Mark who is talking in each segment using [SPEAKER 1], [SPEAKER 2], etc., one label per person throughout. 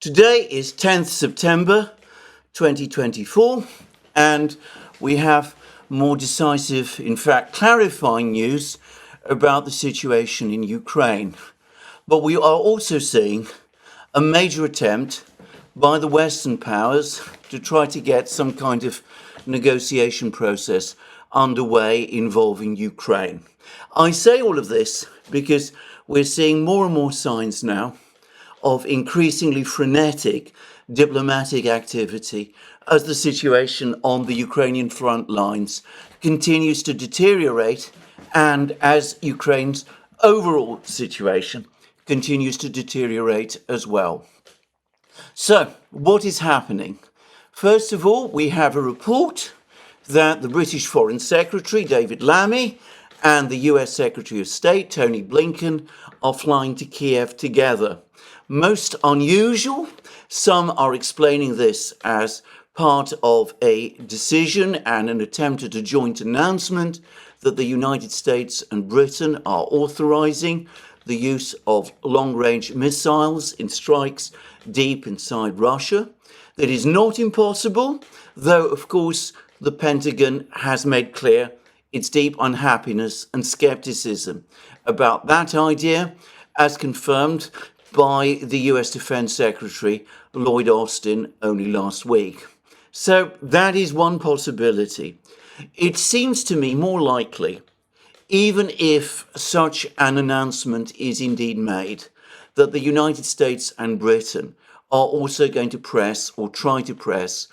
[SPEAKER 1] Today is 10th September 2024, and we have more decisive, in fact, clarifying news about the situation in Ukraine. But we are also seeing a major attempt by the Western powers to try to get some kind of negotiation process underway involving Ukraine. I say all of this because we're seeing more and more signs now of increasingly frenetic diplomatic activity as the situation on the Ukrainian front lines continues to deteriorate and as Ukraine's overall situation continues to deteriorate as well. So, what is happening? First of all, we have a report that the British Foreign Secretary, David Lammy, and the US Secretary of State, Tony Blinken, are flying to Kiev together. Most unusual, some are explaining this as part of a decision and an attempt at a joint announcement that the United States and Britain are authorizing the use of long-range missiles in strikes deep inside Russia. That is not impossible, though, of course, the Pentagon has made clear its deep unhappiness and skepticism about that idea, as confirmed by the US Defense Secretary Lloyd Austin only last week. So that is one possibility. It seems to me more likely, even if such an announcement is indeed made, that the United States and Britain are also going to press or try to press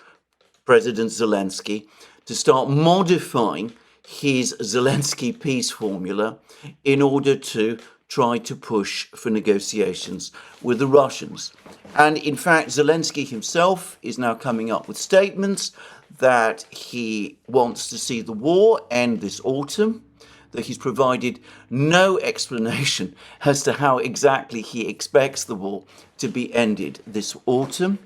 [SPEAKER 1] President Zelensky to start modifying his Zelensky peace formula in order to try to push for negotiations with the Russians. And in fact, Zelensky himself is now coming up with statements that he wants to see the war end this autumn, that he's provided no explanation as to how exactly he expects the war to be ended this autumn.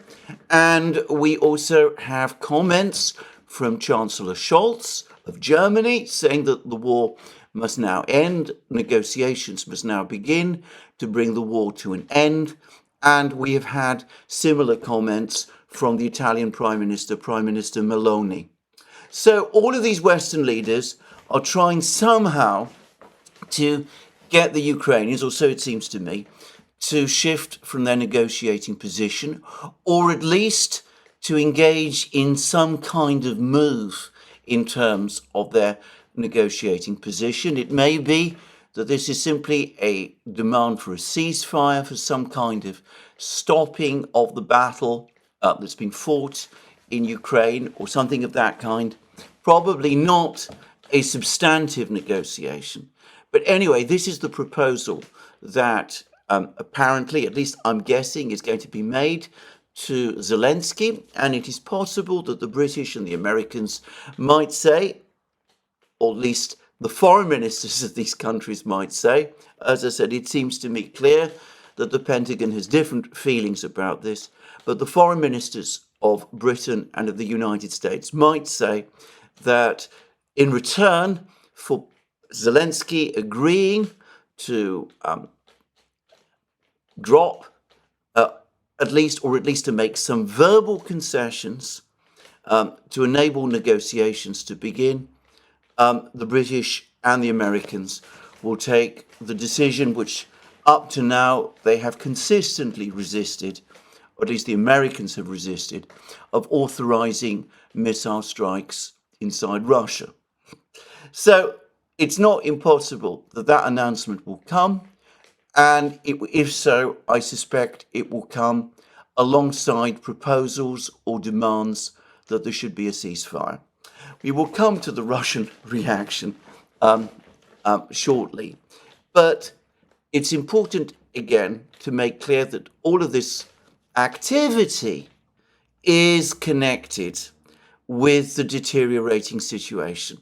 [SPEAKER 1] And we also have comments from Chancellor Scholz of Germany saying that the war must now end, negotiations must now begin to bring the war to an end. And we have had similar comments from the Italian Prime Minister Meloni. So all of these Western leaders are trying somehow to get the Ukrainians, or so it seems to me, to shift from their negotiating position, or at least to engage in some kind of move in terms of their negotiating position. It may be that this is simply a demand for a ceasefire, for some kind of stopping of the battle that's been fought in Ukraine, or something of that kind. Probably not a substantive negotiation. But anyway, this is the proposal that apparently, at least I'm guessing, is going to be made to Zelensky, and it is possible that the British and the Americans might say, or at least the foreign ministers of these countries might say, as I said, it seems to me clear that the Pentagon has different feelings about this, but the foreign ministers of Britain and of the United States might say that in return for Zelensky agreeing to drop at least to make some verbal concessions to enable negotiations to begin, the British and the Americans will take the decision which up to now they have consistently resisted, or at least the Americans have resisted, of authorizing missile strikes inside Russia. So it's not impossible that that announcement will come, and if so, I suspect it will come alongside proposals or demands that there should be a ceasefire. We will come to the Russian reaction shortly, but it's important again to make clear that all of this activity is connected with the deteriorating situation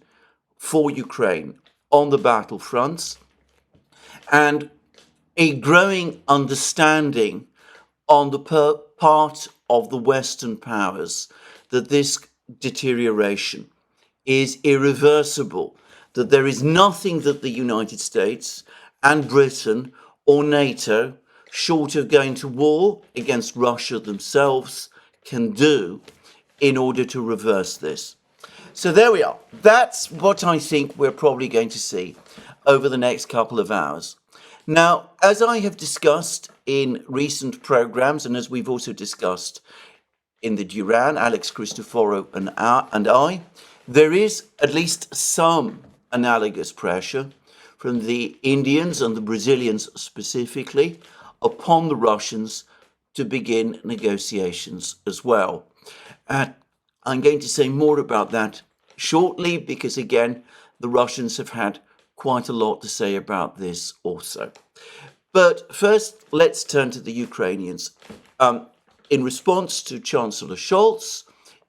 [SPEAKER 1] for Ukraine on the battlefronts, and a growing understanding on the part of the Western powers that this deterioration is irreversible, that there is nothing that the United States and Britain or NATO short of going to war against Russia themselves, can do in order to reverse this. So there we are. That's what I think we're probably going to see over the next couple of hours. Now, as I have discussed in recent programs, and as we've also discussed in the Duran, Alex Cristoforo and I, there is at least some analogous pressure from the Indians and the Brazilians specifically upon the Russians to begin negotiations as well. I'm going to say more about that shortly because, again, the Russians have had quite a lot to say about this also. But first, let's turn to the Ukrainians. In response to Chancellor Scholz,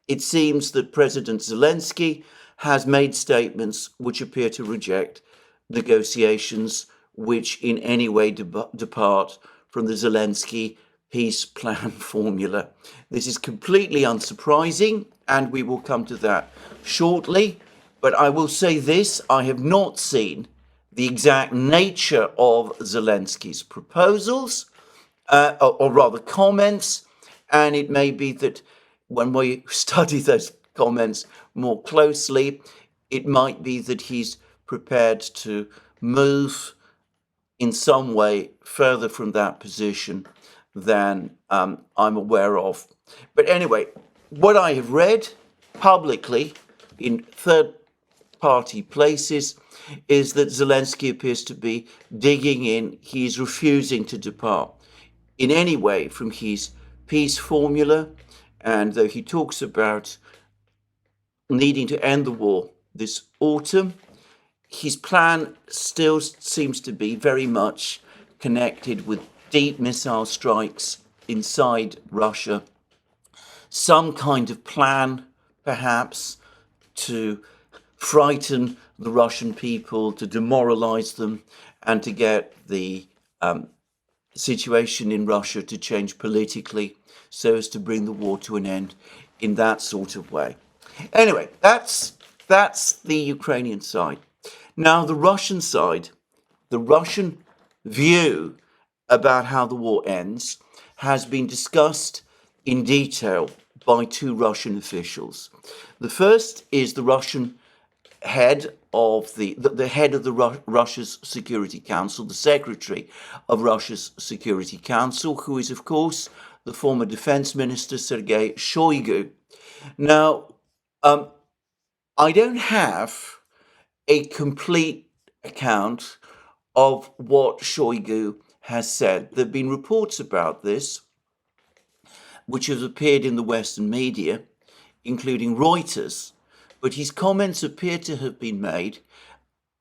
[SPEAKER 1] it seems that President Zelensky has made statements which appear to reject negotiations which in any way depart from the Zelensky peace plan formula. This is completely unsurprising, and we will come to that shortly. But I will say this, I have not seen the exact nature of Zelensky's proposals, or rather comments, and it may be that when we study those comments more closely, it might be that he's prepared to move in some way further from that position than I'm aware of. But anyway, what I have read publicly in third-party places is that Zelensky appears to be digging in. He's refusing to depart in any way from his peace formula, and though he talks about needing to end the war this autumn, his plan still seems to be very much connected with deep missile strikes inside Russia, some kind of plan, perhaps, to frighten the Russian people, to demoralize them, and to get the situation in Russia to change politically so as to bring the war to an end in that sort of way. Anyway, that's the Ukrainian side. Now, the Russian side, the Russian view about how the war ends has been discussed in detail by two Russian officials. The first is the Russian head of the head of Russia's Security Council, the secretary of Russia's Security Council, who is, of course, the former defense minister, Sergei Shoigu. Now, I don't have a complete account of what Shoigu has said. There have been reports about this, which have appeared in the Western media, including Reuters, but his comments appear to have been made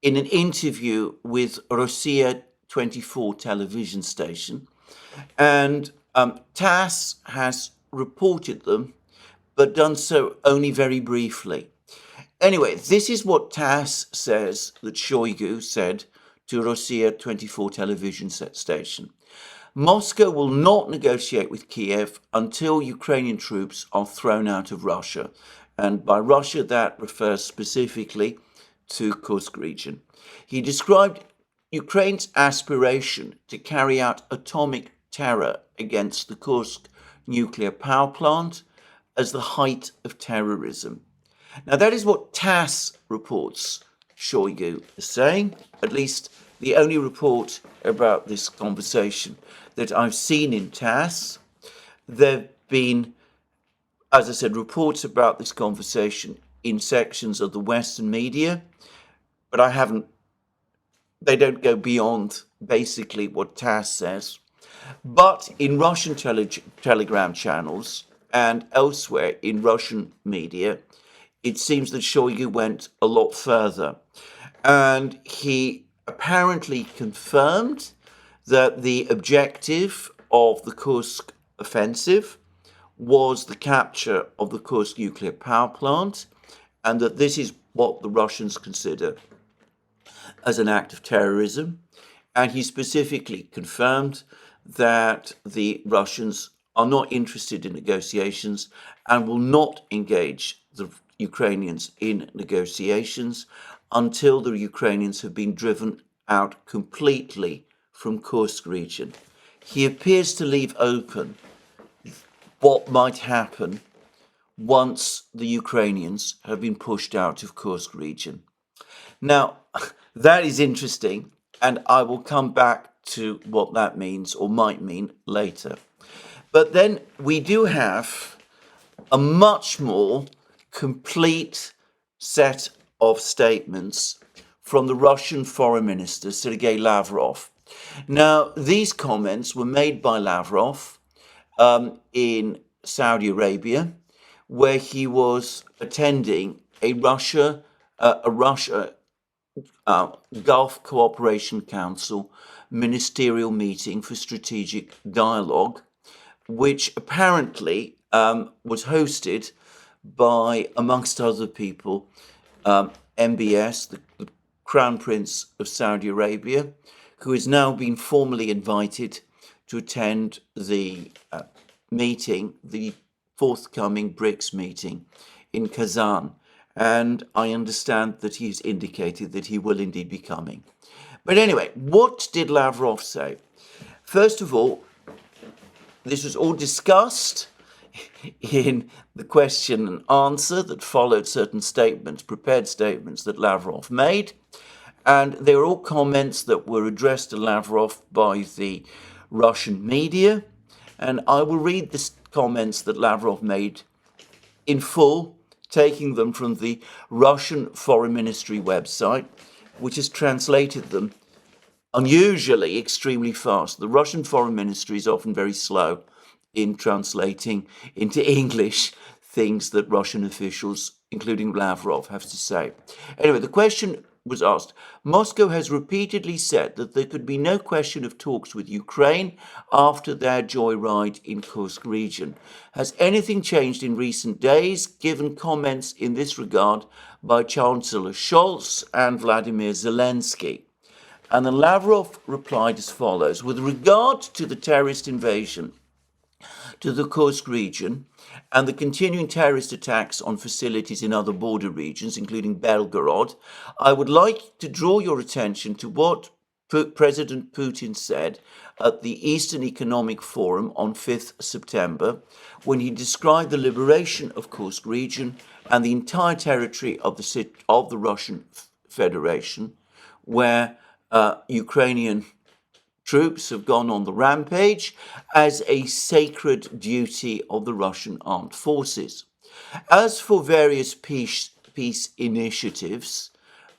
[SPEAKER 1] in an interview with Rossiya 24 television station, and TASS has reported them, but done so only very briefly. Anyway, this is what TASS says that Shoigu said to Rossiya 24 television station. Moscow will not negotiate with Kiev until Ukrainian troops are thrown out of Russia. And by Russia, that refers specifically to Kursk region. He described Ukraine's aspiration to carry out atomic terror against the Kursk nuclear power plant as the height of terrorism. Now, that is what TASS reports Shoigu is saying, at least the only report about this conversation that I've seen in TASS. There have been, as I said, reports about this conversation in sections of the Western media, but they don't go beyond basically what TASS says. But in Russian telegram channels and elsewhere in Russian media, it seems that Shoigu went a lot further. And he apparently confirmed that the objective of the Kursk offensive was the capture of the Kursk nuclear power plant, and that this is what the Russians consider as an act of terrorism. And he specifically confirmed that the Russians are not interested in negotiations and will not engage the Ukrainians in negotiations until the Ukrainians have been driven out completely from Kursk region. he appears to leave open what might happen once the Ukrainians have been pushed out of Kursk region. Now, that is interesting, and I will come back to what that means or might mean later. But then we do have a much more complete set of statements from the Russian Foreign Minister, Sergei Lavrov. Now, these comments were made by Lavrov in Saudi Arabia, where he was attending a Russia Gulf Cooperation Council ministerial meeting for strategic dialogue, which apparently was hosted by, amongst other people, MBS, the Crown Prince of Saudi Arabia, who has now been formally invited to attend the meeting, the forthcoming BRICS meeting in Kazan. And I understand that he's indicated that he will indeed be coming. But anyway, what did Lavrov say? First of all, this was all discussed in the question and answer that followed certain statements, prepared statements that Lavrov made. And they were all comments that were addressed to Lavrov by the Russian media. And I will read the comments that Lavrov made in full, taking them from the Russian Foreign Ministry website, which has translated them unusually extremely fast. The Russian Foreign Ministry is often very slow in translating into English things that Russian officials, including Lavrov, have to say. Anyway, the question was asked. Moscow has repeatedly said that there could be no question of talks with Ukraine after their joyride in Kursk region. Has anything changed in recent days, given comments in this regard by Chancellor Scholz and Vladimir Zelensky? And then Lavrov replied as follows. With regard to the terrorist invasion to the Kursk region and the continuing terrorist attacks on facilities in other border regions, including Belgorod, I would like to draw your attention to what President Putin said at the Eastern Economic Forum on 5th September, when he described the liberation of Kursk region and the entire territory of the Russian Federation, where Ukrainian troops have gone on the rampage, as a sacred duty of the Russian armed forces. As for various peace initiatives,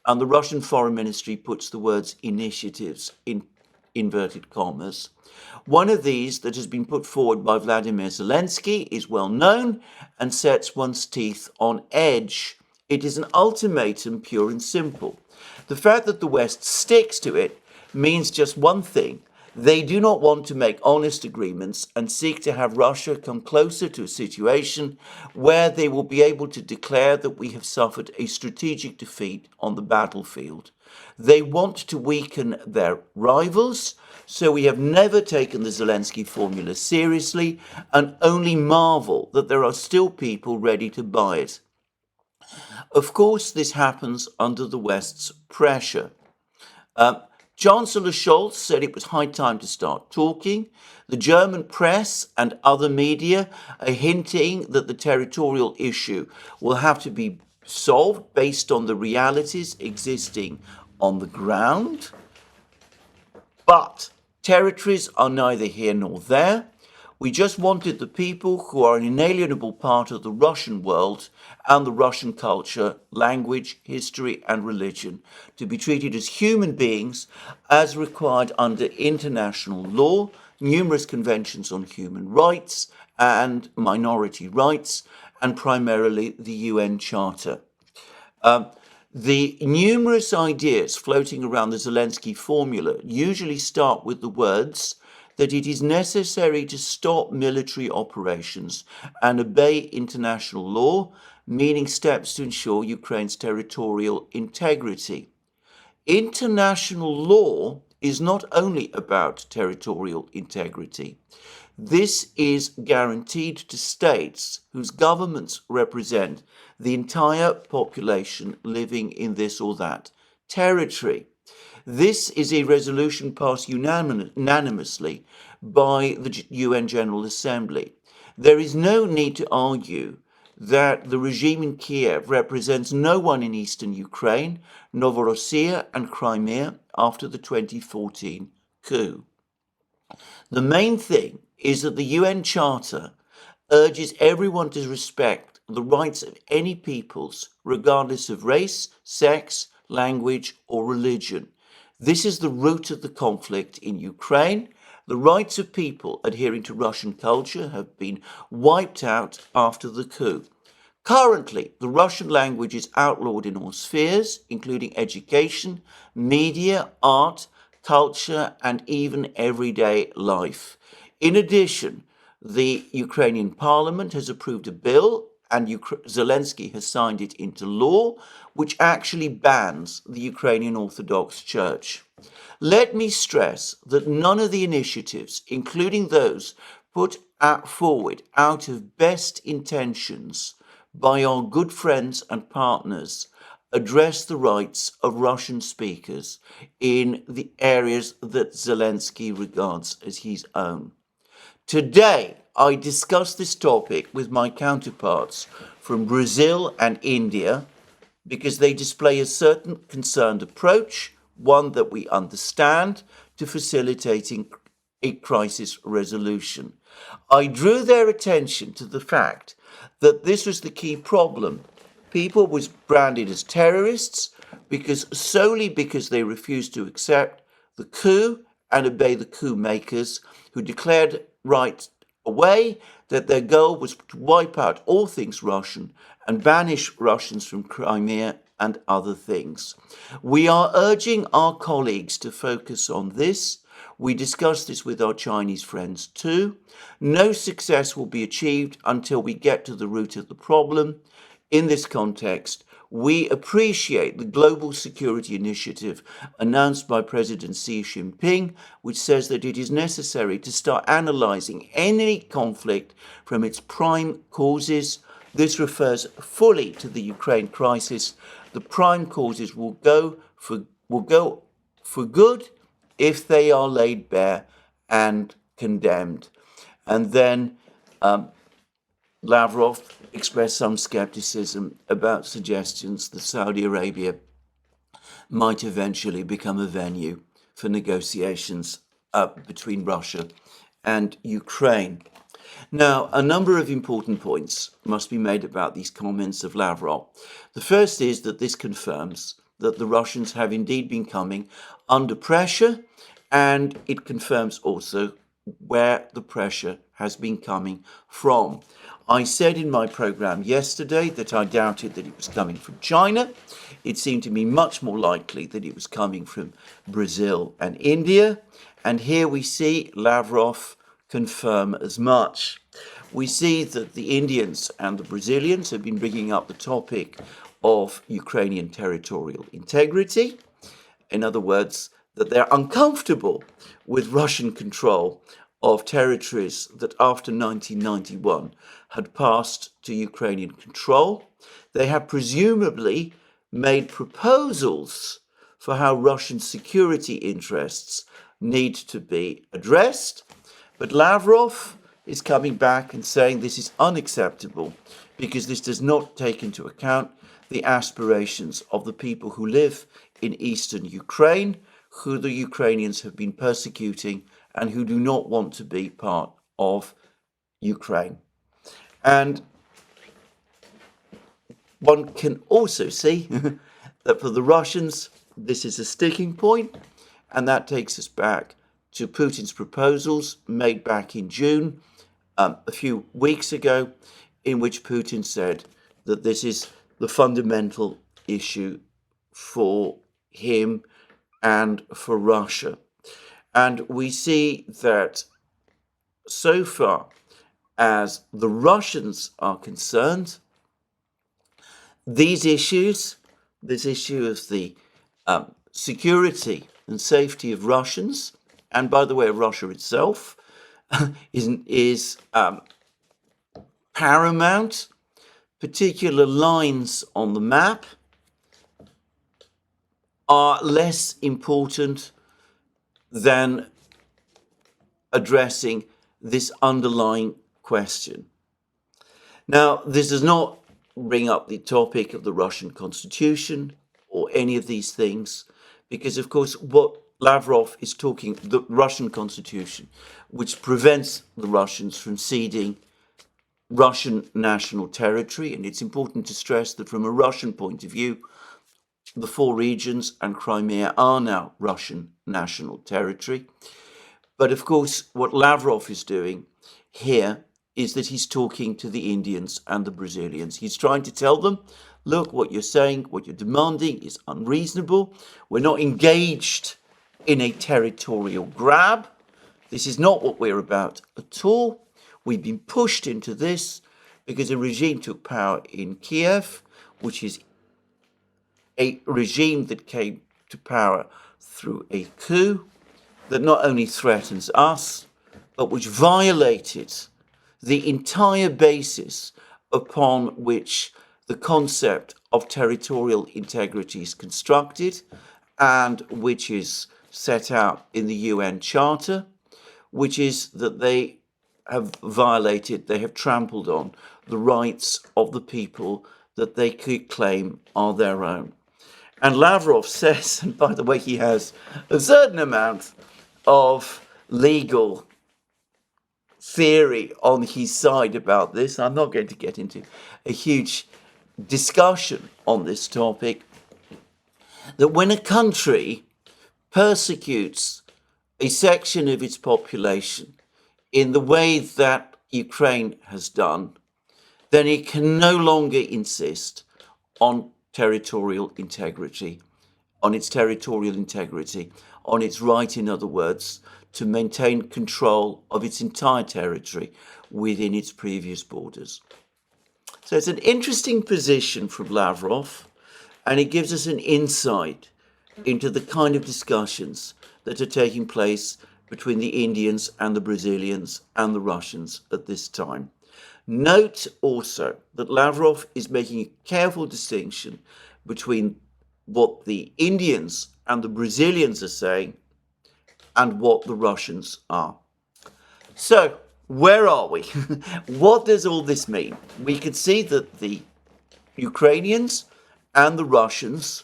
[SPEAKER 1] and the Russian Foreign Ministry puts the words initiatives in inverted commas, one of these that has been put forward by Vladimir Zelensky is well known and sets one's teeth on edge. It is an ultimatum, pure and simple. The fact that the West sticks to it means just one thing. They do not want to make honest agreements and seek to have Russia come closer to a situation where they will be able to declare that we have suffered a strategic defeat on the battlefield. They want to weaken their rivals, so we have never taken the Zelensky formula seriously and only marvel that there are still people ready to buy it. Of course, this happens under the West's pressure. Chancellor Scholz said it was high time to start talking. The German press and other media are hinting that the territorial issue will have to be solved based on the realities existing on the ground. But territories are neither here nor there. We just wanted the people who are an inalienable part of the Russian world and the Russian culture, language, history, and religion to be treated as human beings as required under international law, numerous conventions on human rights and minority rights, and primarily the UN Charter. The numerous ideas floating around the Zelensky formula usually start with the words that it is necessary to stop military operations and obey international law, meaning steps to ensure Ukraine's territorial integrity. International law is not only about territorial integrity. This is guaranteed to states whose governments represent the entire population living in this or that territory. This is a resolution passed unanimously by the UN General Assembly. There is no need to argue that the regime in Kiev represents no one in eastern Ukraine, Novorossiya and Crimea after the 2014 coup. The main thing is that the UN Charter urges everyone to respect the rights of any peoples, regardless of race, sex, language, or religion. This is the root of the conflict in Ukraine. The rights of people adhering to Russian culture have been wiped out after the coup. Currently, the Russian language is outlawed in all spheres, including education, media, art, culture, and even everyday life. In addition, the Ukrainian parliament has approved a bill, and Zelensky has signed it into law, which actually bans the Ukrainian Orthodox Church. Let me stress that none of the initiatives, including those put forward out of best intentions by our good friends and partners, address the rights of Russian speakers in the areas that Zelensky regards as his own. Today, I discuss this topic with my counterparts from Brazil and India because they display a certain concerned approach, one that we understand, to facilitating a crisis resolution. I drew their attention to the fact that this was the key problem. People were branded as terrorists solely because they refused to accept the coup and obey the coup makers, who declared right away that their goal was to wipe out all things Russian and banish Russians from Crimea and other things. We are urging our colleagues to focus on this. We discussed this with our Chinese friends too. No success will be achieved until we get to the root of the problem. In this context, we appreciate the global security initiative announced by President Xi Jinping, which says that it is necessary to start analyzing any conflict from its prime causes. This refers fully to the Ukraine crisis. The prime causes will go for good if they are laid bare and condemned. And then Lavrov expressed some skepticism about suggestions that Saudi Arabia might eventually become a venue for negotiations between Russia and Ukraine. Now, a number of important points must be made about these comments of Lavrov. The first is that this confirms that the Russians have indeed been coming under pressure, and it confirms also where the pressure has been coming from. I said in my program yesterday that I doubted that it was coming from China. It seemed to me much more likely that it was coming from Brazil and India. And here we see Lavrov confirm as much. We see that the Indians and the Brazilians have been bringing up the topic of Ukrainian territorial integrity. In other words, that they're uncomfortable with Russian control of territories that after 1991 had passed to Ukrainian control. They have presumably made proposals for how Russian security interests need to be addressed. But Lavrov is coming back and saying this is unacceptable because this does not take into account the aspirations of the people who live in eastern Ukraine, who the Ukrainians have been persecuting and who do not want to be part of Ukraine. And one can also see that for the Russians, this is a sticking point, and that takes us back to Putin's proposals made back in June, a few weeks ago, in which Putin said that this is the fundamental issue for him and for Russia. And we see that so far as the Russians are concerned, these issues, this issue of the security and safety of Russians, and by the way, of Russia itself, is paramount. Particular lines on the map are less important than addressing this underlying question. Now, this does not bring up the topic of the Russian constitution or any of these things, because, of course, what Lavrov is talking, the Russian constitution, which prevents the Russians from ceding Russian national territory. And it's important to stress that from a Russian point of view, the 4 regions and Crimea are now Russian national territory. But of course, what Lavrov is doing here is that he's talking to the Indians and the Brazilians. He's trying to tell them, look, what you're saying, what you're demanding is unreasonable. We're not engaged in a territorial grab. This is not what we're about at all. We've been pushed into this because a regime took power in Kiev, which is a regime that came to power through a coup that not only threatens us, but which violated the entire basis upon which the concept of territorial integrity is constructed, and which is set out in the UN Charter, which is that they have violated, they have trampled on the rights of the people that they could claim are their own. And Lavrov says, and by the way, he has a certain amount of legal theory on his side about this. I'm not going to get into a huge discussion on this topic, that when a country persecutes a section of its population in the way that Ukraine has done, then it can no longer insist on territorial integrity, on its territorial integrity, on its right, in other words, to maintain control of its entire territory within its previous borders. So it's an interesting position from Lavrov, and it gives us an insight into the kind of discussions that are taking place between the Indians and the Brazilians and the Russians at this time. Note also that Lavrov is making a careful distinction between what the Indians and the Brazilians are saying and what the Russians are. So, where are we? What does all this mean? We can see that the Ukrainians and the Russians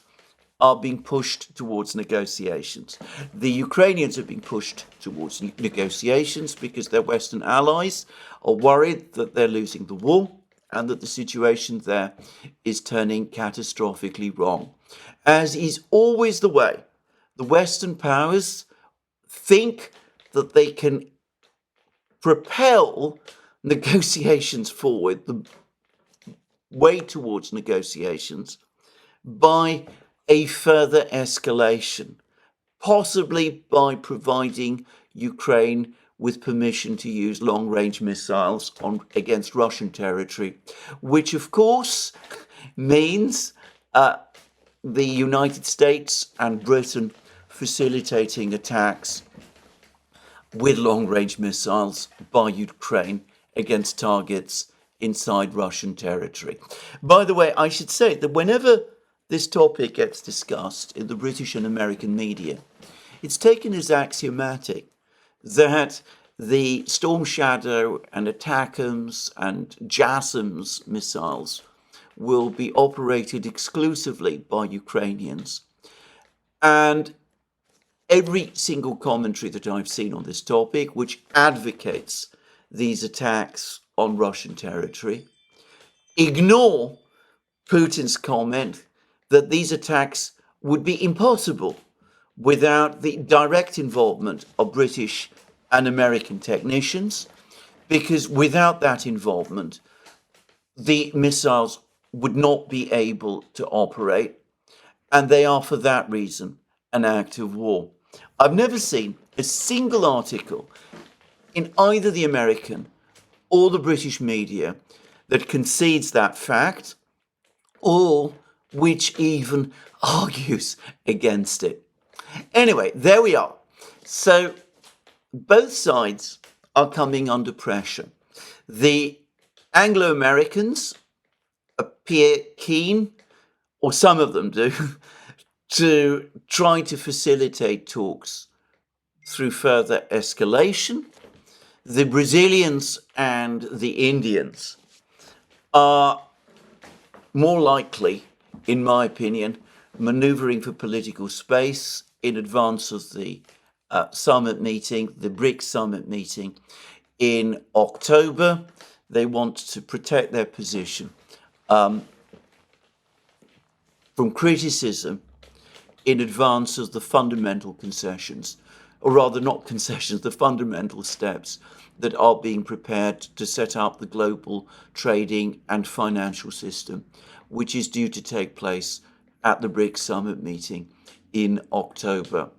[SPEAKER 1] are being pushed towards negotiations. The Ukrainians have been pushed towards negotiations because their Western allies are worried that they're losing the war and that the situation there is turning catastrophically wrong. As is always the way, the Western powers think that they can propel negotiations forward, the way towards negotiations, by a further escalation, possibly by providing Ukraine with permission to use long-range missiles against Russian territory, which of course means the United States and Britain facilitating attacks with long-range missiles by Ukraine against targets inside Russian territory. By the way, I should say that whenever this topic gets discussed in the British and American media, it's taken as axiomatic that the Storm Shadow and ATACMS and JASSMS missiles will be operated exclusively by Ukrainians. And every single commentary that I've seen on this topic, which advocates these attacks on Russian territory, ignore Putin's comment that these attacks would be impossible without the direct involvement of British and American technicians, because without that involvement, the missiles would not be able to operate, and they are for that reason an act of war. I've never seen a single article in either the American or the British media that concedes that fact, or which even argues against it. Anyway, there we are. So both sides are coming under pressure. The Anglo-Americans appear keen, or some of them do, to try to facilitate talks through further escalation. The Brazilians and the Indians are more likely, in my opinion, maneuvering for political space in advance of the summit meeting, the BRICS summit meeting in October. They want to protect their position from criticism in advance of the fundamental concessions, or rather not concessions, the fundamental steps that are being prepared to set up the global trading and financial system, which is due to take place at the BRICS summit meeting in October.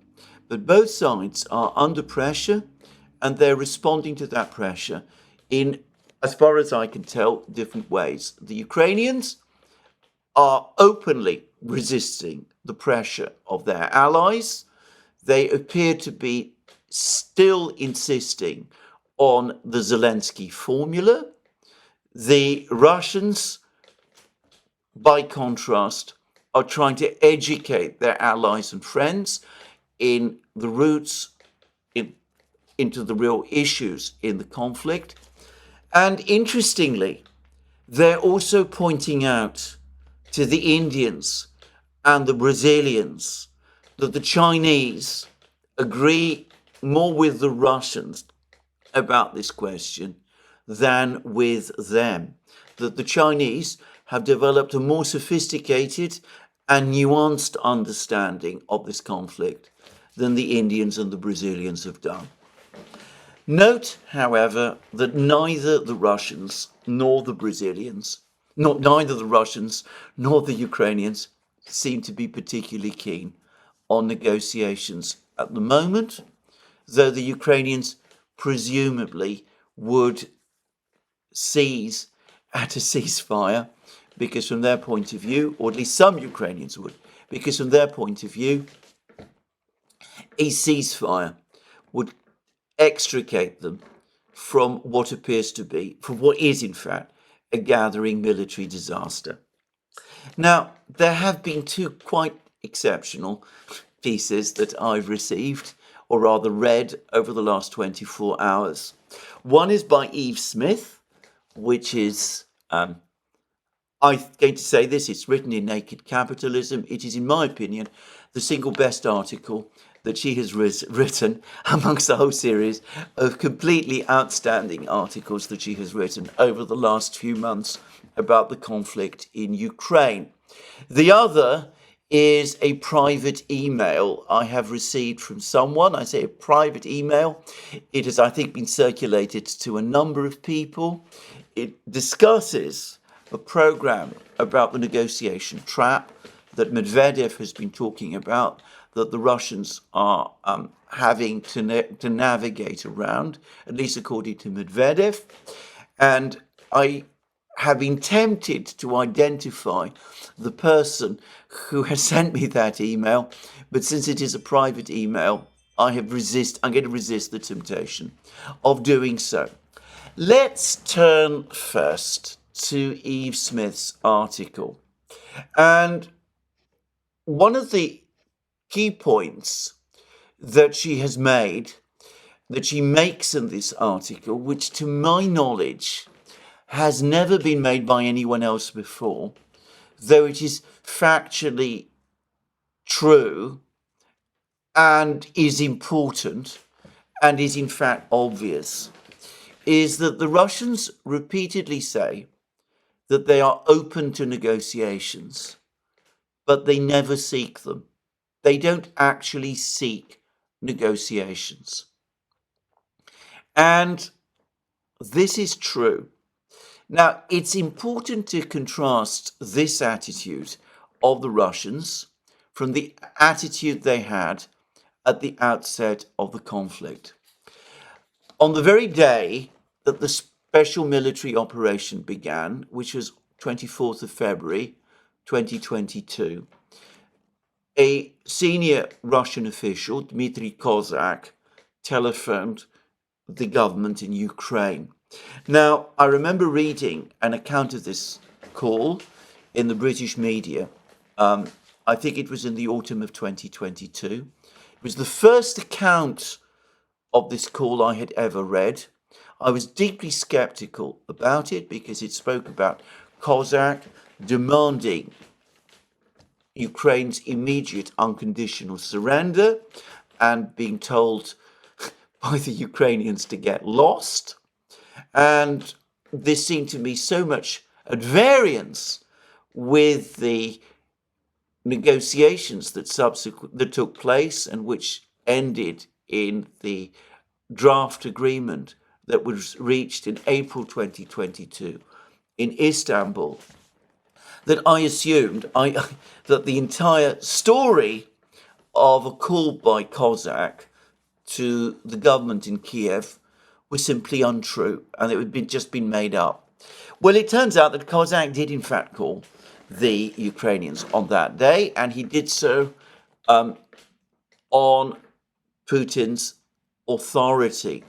[SPEAKER 1] But both sides are under pressure, and they're responding to that pressure in, as far as I can tell, different ways. The Ukrainians are openly resisting the pressure of their allies. They appear to be still insisting on the Zelensky formula. The Russians, by contrast, are trying to educate their allies and friends in the roots into the real issues in the conflict. And interestingly, they're also pointing out to the Indians and the Brazilians that the Chinese agree more with the Russians about this question than with them, that the Chinese have developed a more sophisticated and nuanced understanding of this conflict than the Indians and the Brazilians have done. Note, however, that neither the Russians nor the Brazilians, neither the Russians nor the Ukrainians seem to be particularly keen on negotiations at the moment, though the Ukrainians presumably would seize at a ceasefire, because from their point of view, or at least some Ukrainians would, because from their point of view, a ceasefire would extricate them from what appears to be, from what is in fact, a gathering military disaster. Now, there have been two quite exceptional pieces that I've received, or rather read, over the last 24 hours. One is by Eve Smith, which is, I'm going to say this, it's written in Naked Capitalism. It is, in my opinion, the single best article that she has written amongst the whole series of completely outstanding articles that she has written over the last few months about the conflict in Ukraine. The other is a private email I have received from someone. I say a private email. It has, I think, been circulated to a number of people. It discusses a program about the negotiation trap that Medvedev has been talking about, that the Russians are having to navigate around, at least according to Medvedev. And I have been tempted to identify the person who has sent me that email, but since it is a private email, I'm going to resist the temptation of doing so. Let's turn first to Eve Smith's article. And one of the key points that she has made, that she makes in this article, which to my knowledge has never been made by anyone else before, though it is factually true and is important and is in fact obvious, is that the Russians repeatedly say that they are open to negotiations, but they never seek them. They don't actually seek negotiations. And this is true. Now, it's important to contrast this attitude of the Russians from the attitude they had at the outset of the conflict. On the very day that the special military operation began, which was 24th of February 2022, a senior Russian official, Dmitry Kozak, telephoned the government in Ukraine. Now, I remember reading an account of this call in the British media I think it was in the autumn of 2022. It was the first account of this call I had ever read. I was deeply skeptical about it because it spoke about Cossack demanding Ukraine's immediate unconditional surrender and being told by the Ukrainians to get lost. And this seemed to me so much at variance with the negotiations that took place and which ended in the draft agreement that was reached in April 2022 in Istanbul, that I assumed that the entire story of a call by Cossack to the government in Kiev was simply untrue and it had just been made up. Well, it turns out that Cossack did in fact call the Ukrainians on that day, and he did so on Putin's authority.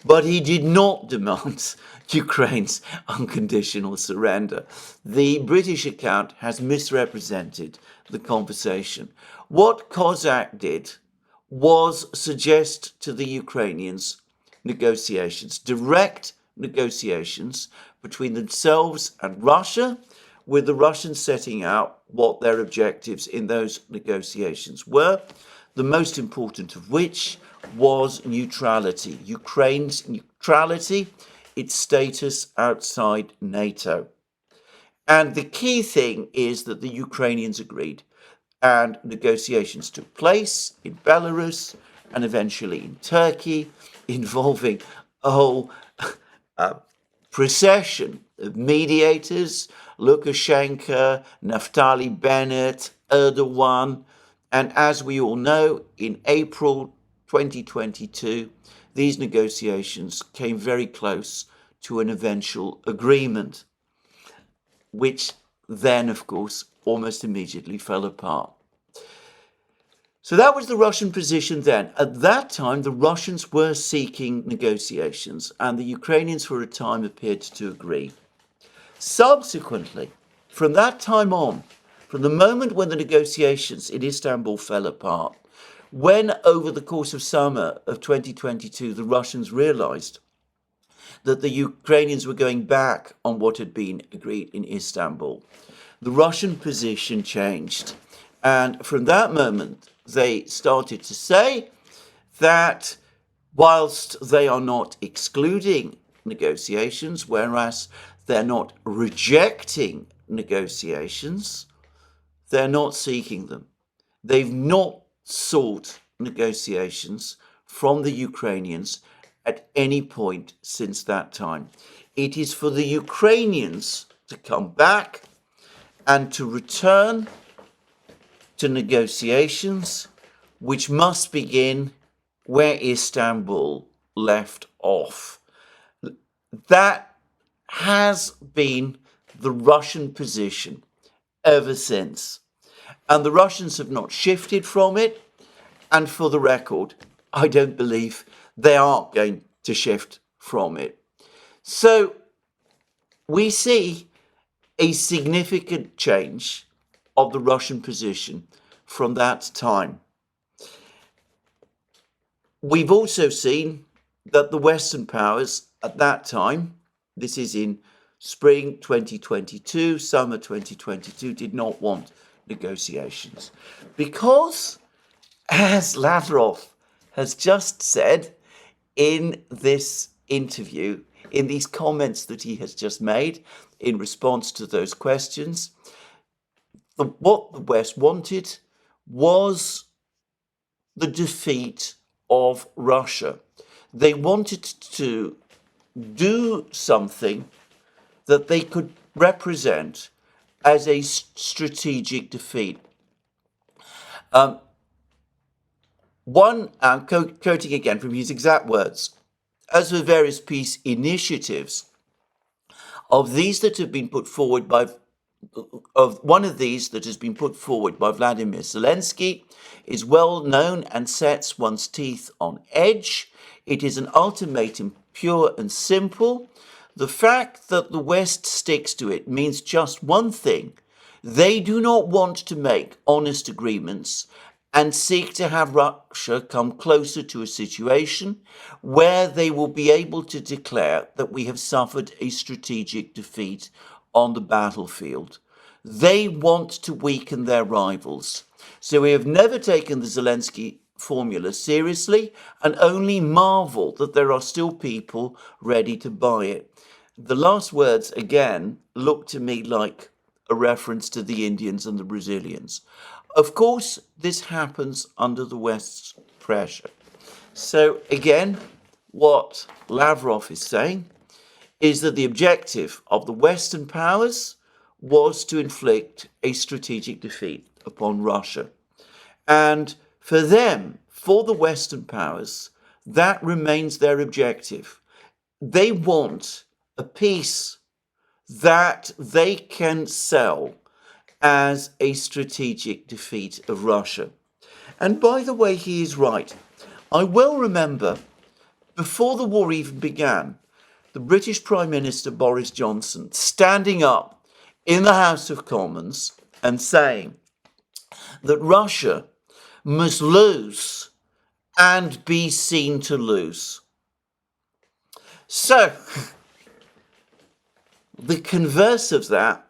[SPEAKER 1] But he did not demand Ukraine's unconditional surrender. The British account has misrepresented the conversation. What Cossack did was suggest to the Ukrainians negotiations, direct negotiations between themselves and Russia, with the Russians setting out what their objectives in those negotiations were, the most important of which was neutrality, Ukraine's neutrality, its status outside NATO. And the key thing is that the Ukrainians agreed, and negotiations took place in Belarus and eventually in Turkey, involving a whole procession of mediators, Lukashenko, Naftali Bennett, Erdogan, and as we all know, in April 2022, these negotiations came very close to an eventual agreement, which then, of course, almost immediately fell apart. So that was the Russian position then. At that time, the Russians were seeking negotiations, and the Ukrainians for a time appeared to agree. Subsequently, from that time on, from the moment when the negotiations in Istanbul fell apart, when over the course of summer of 2022, the Russians realized that the Ukrainians were going back on what had been agreed in Istanbul, the Russian position changed. And from that moment, they started to say that whilst they are not excluding negotiations, whereas they're not rejecting negotiations, they're not seeking them. They've not sought negotiations from the Ukrainians at any point since that time. It is for the Ukrainians to come back and to return to negotiations, which must begin where Istanbul left off. That has been the Russian position ever since. And the Russians have not shifted from it. And for the record, I don't believe they are going to shift from it. So we see a significant change of the Russian position from that time. We've also seen that the Western powers at that time, this is in spring 2022, summer 2022, did not want negotiations. Because, as Lavrov has just said in this interview, in these comments that he has just made in response to those questions, what the West wanted was the defeat of Russia. They wanted to do something that they could represent as a strategic defeat. I'm quoting again from his exact words, as for various peace initiatives, of these that have been put forward by one of these that has been put forward by Vladimir Zelensky is well known and sets one's teeth on edge. It is an ultimatum, pure and simple. The fact that the West sticks to it means just one thing: They do not want to make honest agreements and seek to have Russia come closer to a situation where they will be able to declare that we have suffered a strategic defeat on the battlefield. They want to weaken their rivals. So we have never taken the Zelensky formula seriously and only marvel that there are still people ready to buy it. The last words, again, look to me like a reference to the Indians and the Brazilians. Of course, this happens under the West's pressure. So again, what Lavrov is saying is that the objective of the Western powers was to inflict a strategic defeat upon Russia. And for them, for the Western powers, that remains their objective. They want a peace that they can sell as a strategic defeat of Russia. And by the way, he is right. I well remember, before the war even began, the British Prime Minister Boris Johnson standing up in the House of Commons and saying that Russia must lose and be seen to lose. So, the converse of that,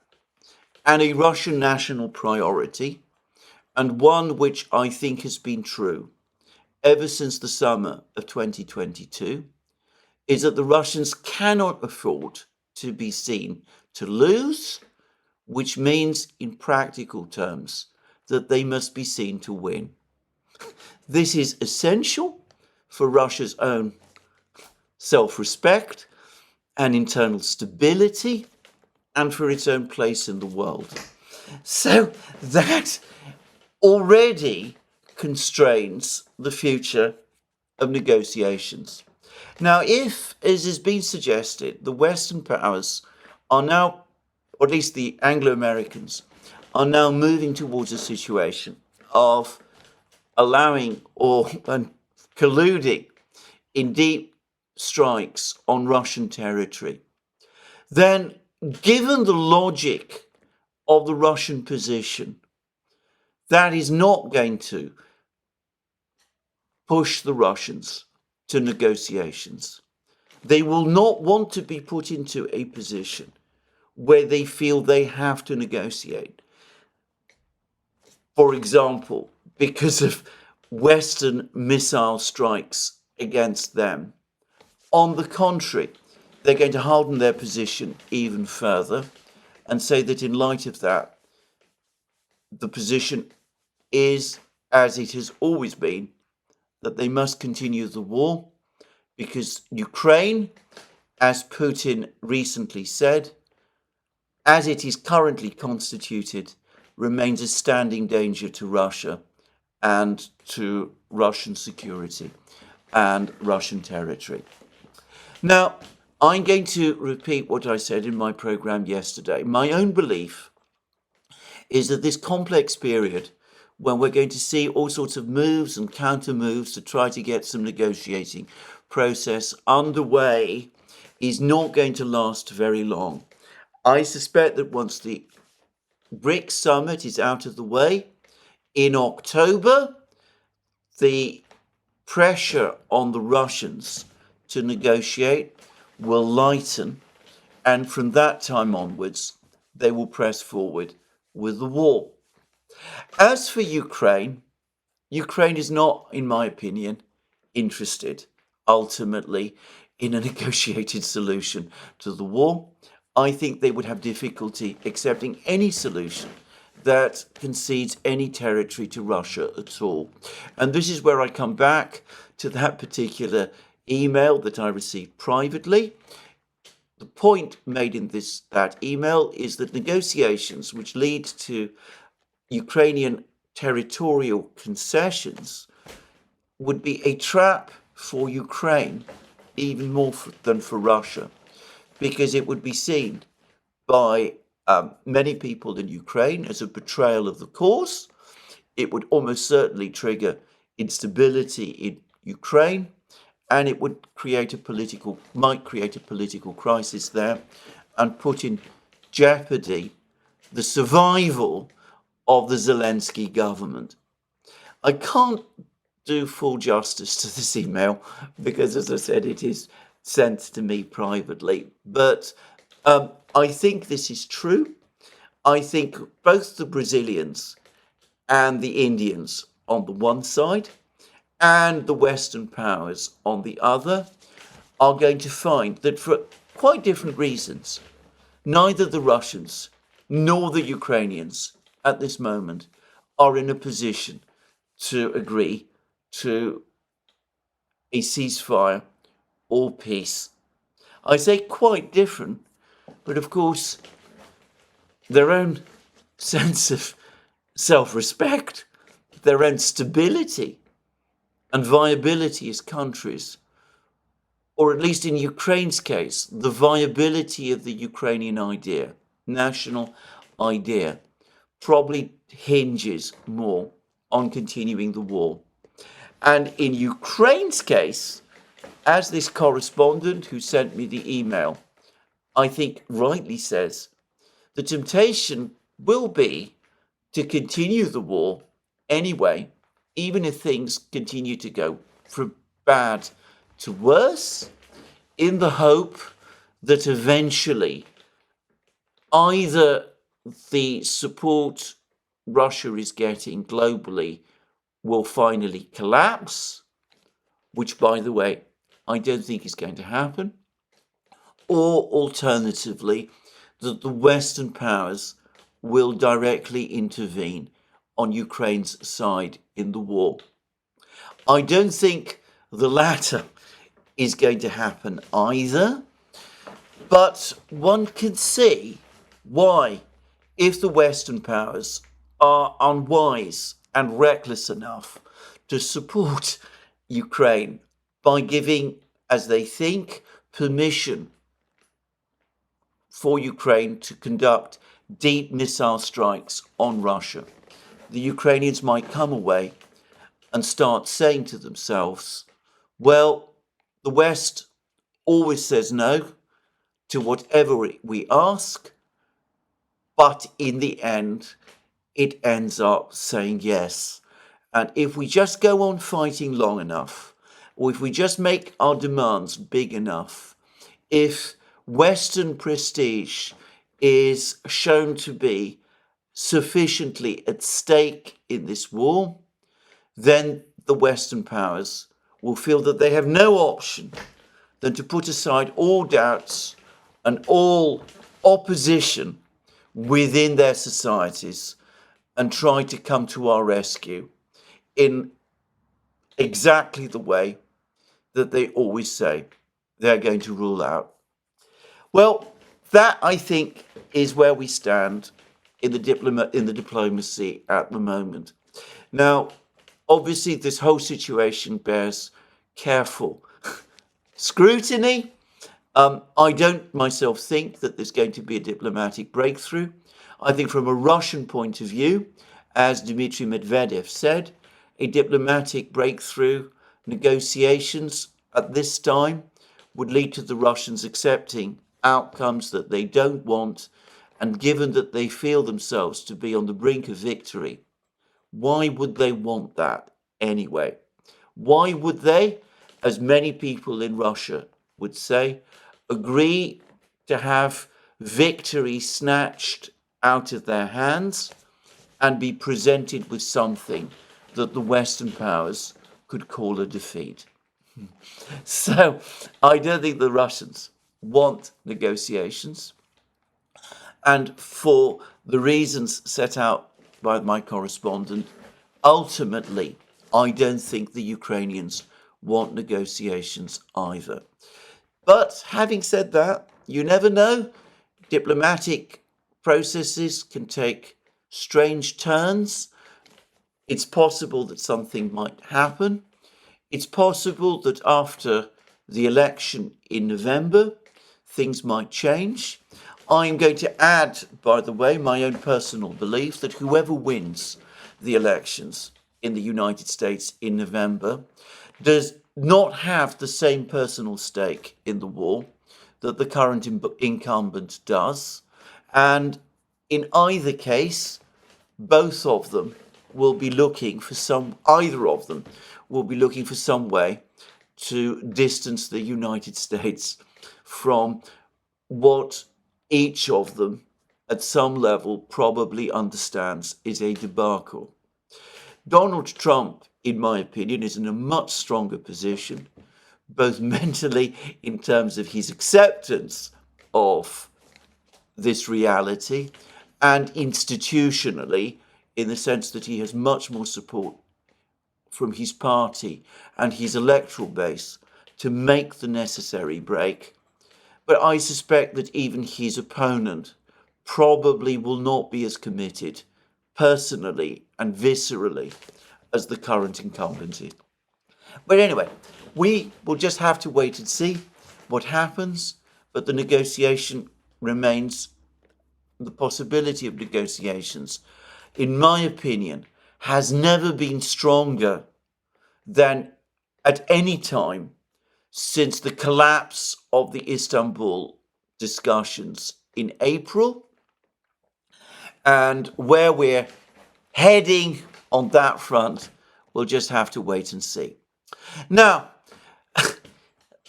[SPEAKER 1] and a Russian national priority, and one which I think has been true ever since the summer of 2022, is that the Russians cannot afford to be seen to lose, which means in practical terms that they must be seen to win. This is essential for Russia's own self-respect and internal stability and for its own place in the world. So that already constrains the future of negotiations. Now, if, as has been suggested, the Western powers are now, or at least the Anglo-Americans, are now moving towards a situation of allowing or colluding in deep strikes on Russian territory, then given the logic of the Russian position, that is not going to push the Russians to negotiations. They will not want to be put into a position where they feel they have to negotiate. For example, because of Western missile strikes against them. On the contrary, they're going to harden their position even further and say that in light of that, the position is, as it has always been, that they must continue the war because Ukraine, as Putin recently said, as it is currently constituted, remains a standing danger to Russia and to Russian security and Russian territory. Now, I'm going to repeat what I said in my program yesterday. My own belief is that this complex period, when we're going to see all sorts of moves and counter moves to try to get some negotiating process underway, is not going to last very long. I suspect that once the BRICS summit is out of the way in October, the pressure on the Russians to negotiate will lighten, and from that time onwards, they will press forward with the war. As for Ukraine, Ukraine is not, in my opinion, interested ultimately in a negotiated solution to the war. I think they would have difficulty accepting any solution that concedes any territory to Russia at all. And this is where I come back to that particular email that I received privately. The point made in that email is that negotiations which lead to Ukrainian territorial concessions would be a trap for Ukraine, even more than for Russia, because it would be seen by many people in Ukraine as a betrayal of the cause. It would almost certainly trigger instability in Ukraine, and it would might create a political crisis there and put in jeopardy the survival of the Zelensky government. I can't do full justice to this email because, as I said, it is sent to me privately. But I think this is true. I think both the Brazilians and the Indians on the one side and the Western powers on the other are going to find that for quite different reasons, neither the Russians nor the Ukrainians at this moment are in a position to agree to a ceasefire or peace. I say quite different, but of course their own sense of self-respect, their own stability and viability as countries, or at least in Ukraine's case, the viability of the Ukrainian idea, national idea, probably hinges more on continuing the war. And in Ukraine's case, as this correspondent who sent me the email, I think rightly says, the temptation will be to continue the war anyway, even if things continue to go from bad to worse, in the hope that eventually either the support Russia is getting globally will finally collapse, which, by the way, I don't think is going to happen, or alternatively, that the Western powers will directly intervene on Ukraine's side in the war. I don't think the latter is going to happen either, but one can see why, if the Western powers are unwise and reckless enough to support Ukraine by giving, as they think, permission for Ukraine to conduct deep missile strikes on Russia, the Ukrainians might come away and start saying to themselves, well, the West always says no to whatever we ask, but in the end, it ends up saying yes. And if we just go on fighting long enough, or if we just make our demands big enough, if Western prestige is shown to be sufficiently at stake in this war, then the Western powers will feel that they have no option than to put aside all doubts and all opposition within their societies and try to come to our rescue in exactly the way that they always say they're going to rule out. Well, that, I think, is where we stand in the diplomacy at the moment. Now, obviously, this whole situation bears careful scrutiny. I don't myself think that there's going to be a diplomatic breakthrough. I think from a Russian point of view, as Dmitry Medvedev said, a diplomatic breakthrough, negotiations at this time would lead to the Russians accepting outcomes that they don't want, and given that they feel themselves to be on the brink of victory, why would they want that anyway? Why would they, as many people in Russia would say, agree to have victory snatched out of their hands and be presented with something that the Western powers could call a defeat? So I don't think the Russians want negotiations. And for the reasons set out by my correspondent, ultimately, I don't think the Ukrainians want negotiations either. But having said that, you never know. Diplomatic processes can take strange turns. It's possible that something might happen. It's possible that after the election in November, things might change. I'm going to add, by the way, my own personal belief that whoever wins the elections in the United States in November does not have the same personal stake in the war that the current incumbent does. And in either case, both of them will be looking for either of them will be looking for some way to distance the United States from what each of them at some level probably understands is a debacle. Donald Trump, in my opinion, is in a much stronger position, both mentally in terms of his acceptance of this reality and institutionally in the sense that he has much more support from his party and his electoral base to make the necessary break. But I suspect that even his opponent probably will not be as committed personally and viscerally as the current incumbent is. But anyway, we will just have to wait and see what happens, but the negotiation remains, the possibility of negotiations, in my opinion, has never been stronger than at any time since the collapse of the Istanbul discussions in April, and where we're heading on that front, we'll just have to wait and see. Now,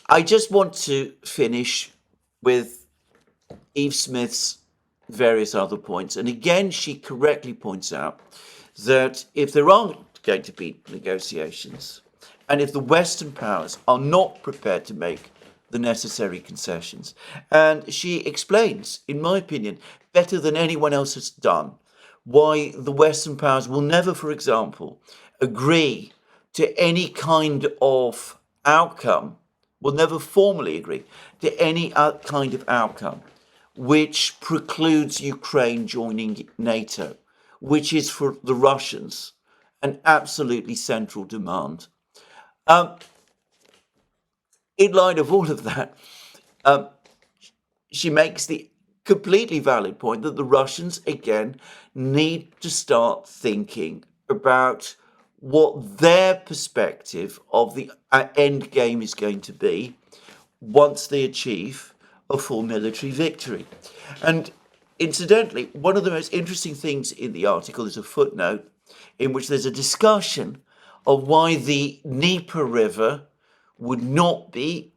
[SPEAKER 1] I just want to finish with Eve Smith's various other points. And again, she correctly points out that if there aren't going to be negotiations, and if the Western powers are not prepared to make the necessary concessions, and she explains, in my opinion, better than anyone else has done, why the Western powers will never, for example, agree to any kind of outcome, will never formally agree to any kind of outcome which precludes Ukraine joining NATO, which is for the Russians an absolutely central demand. In light of all of that, she makes the completely valid point that the Russians, again, need to start thinking about what their perspective of the end game is going to be once they achieve a full military victory. And incidentally, one of the most interesting things in the article is a footnote in which there's a discussion of why the Dnieper River would not be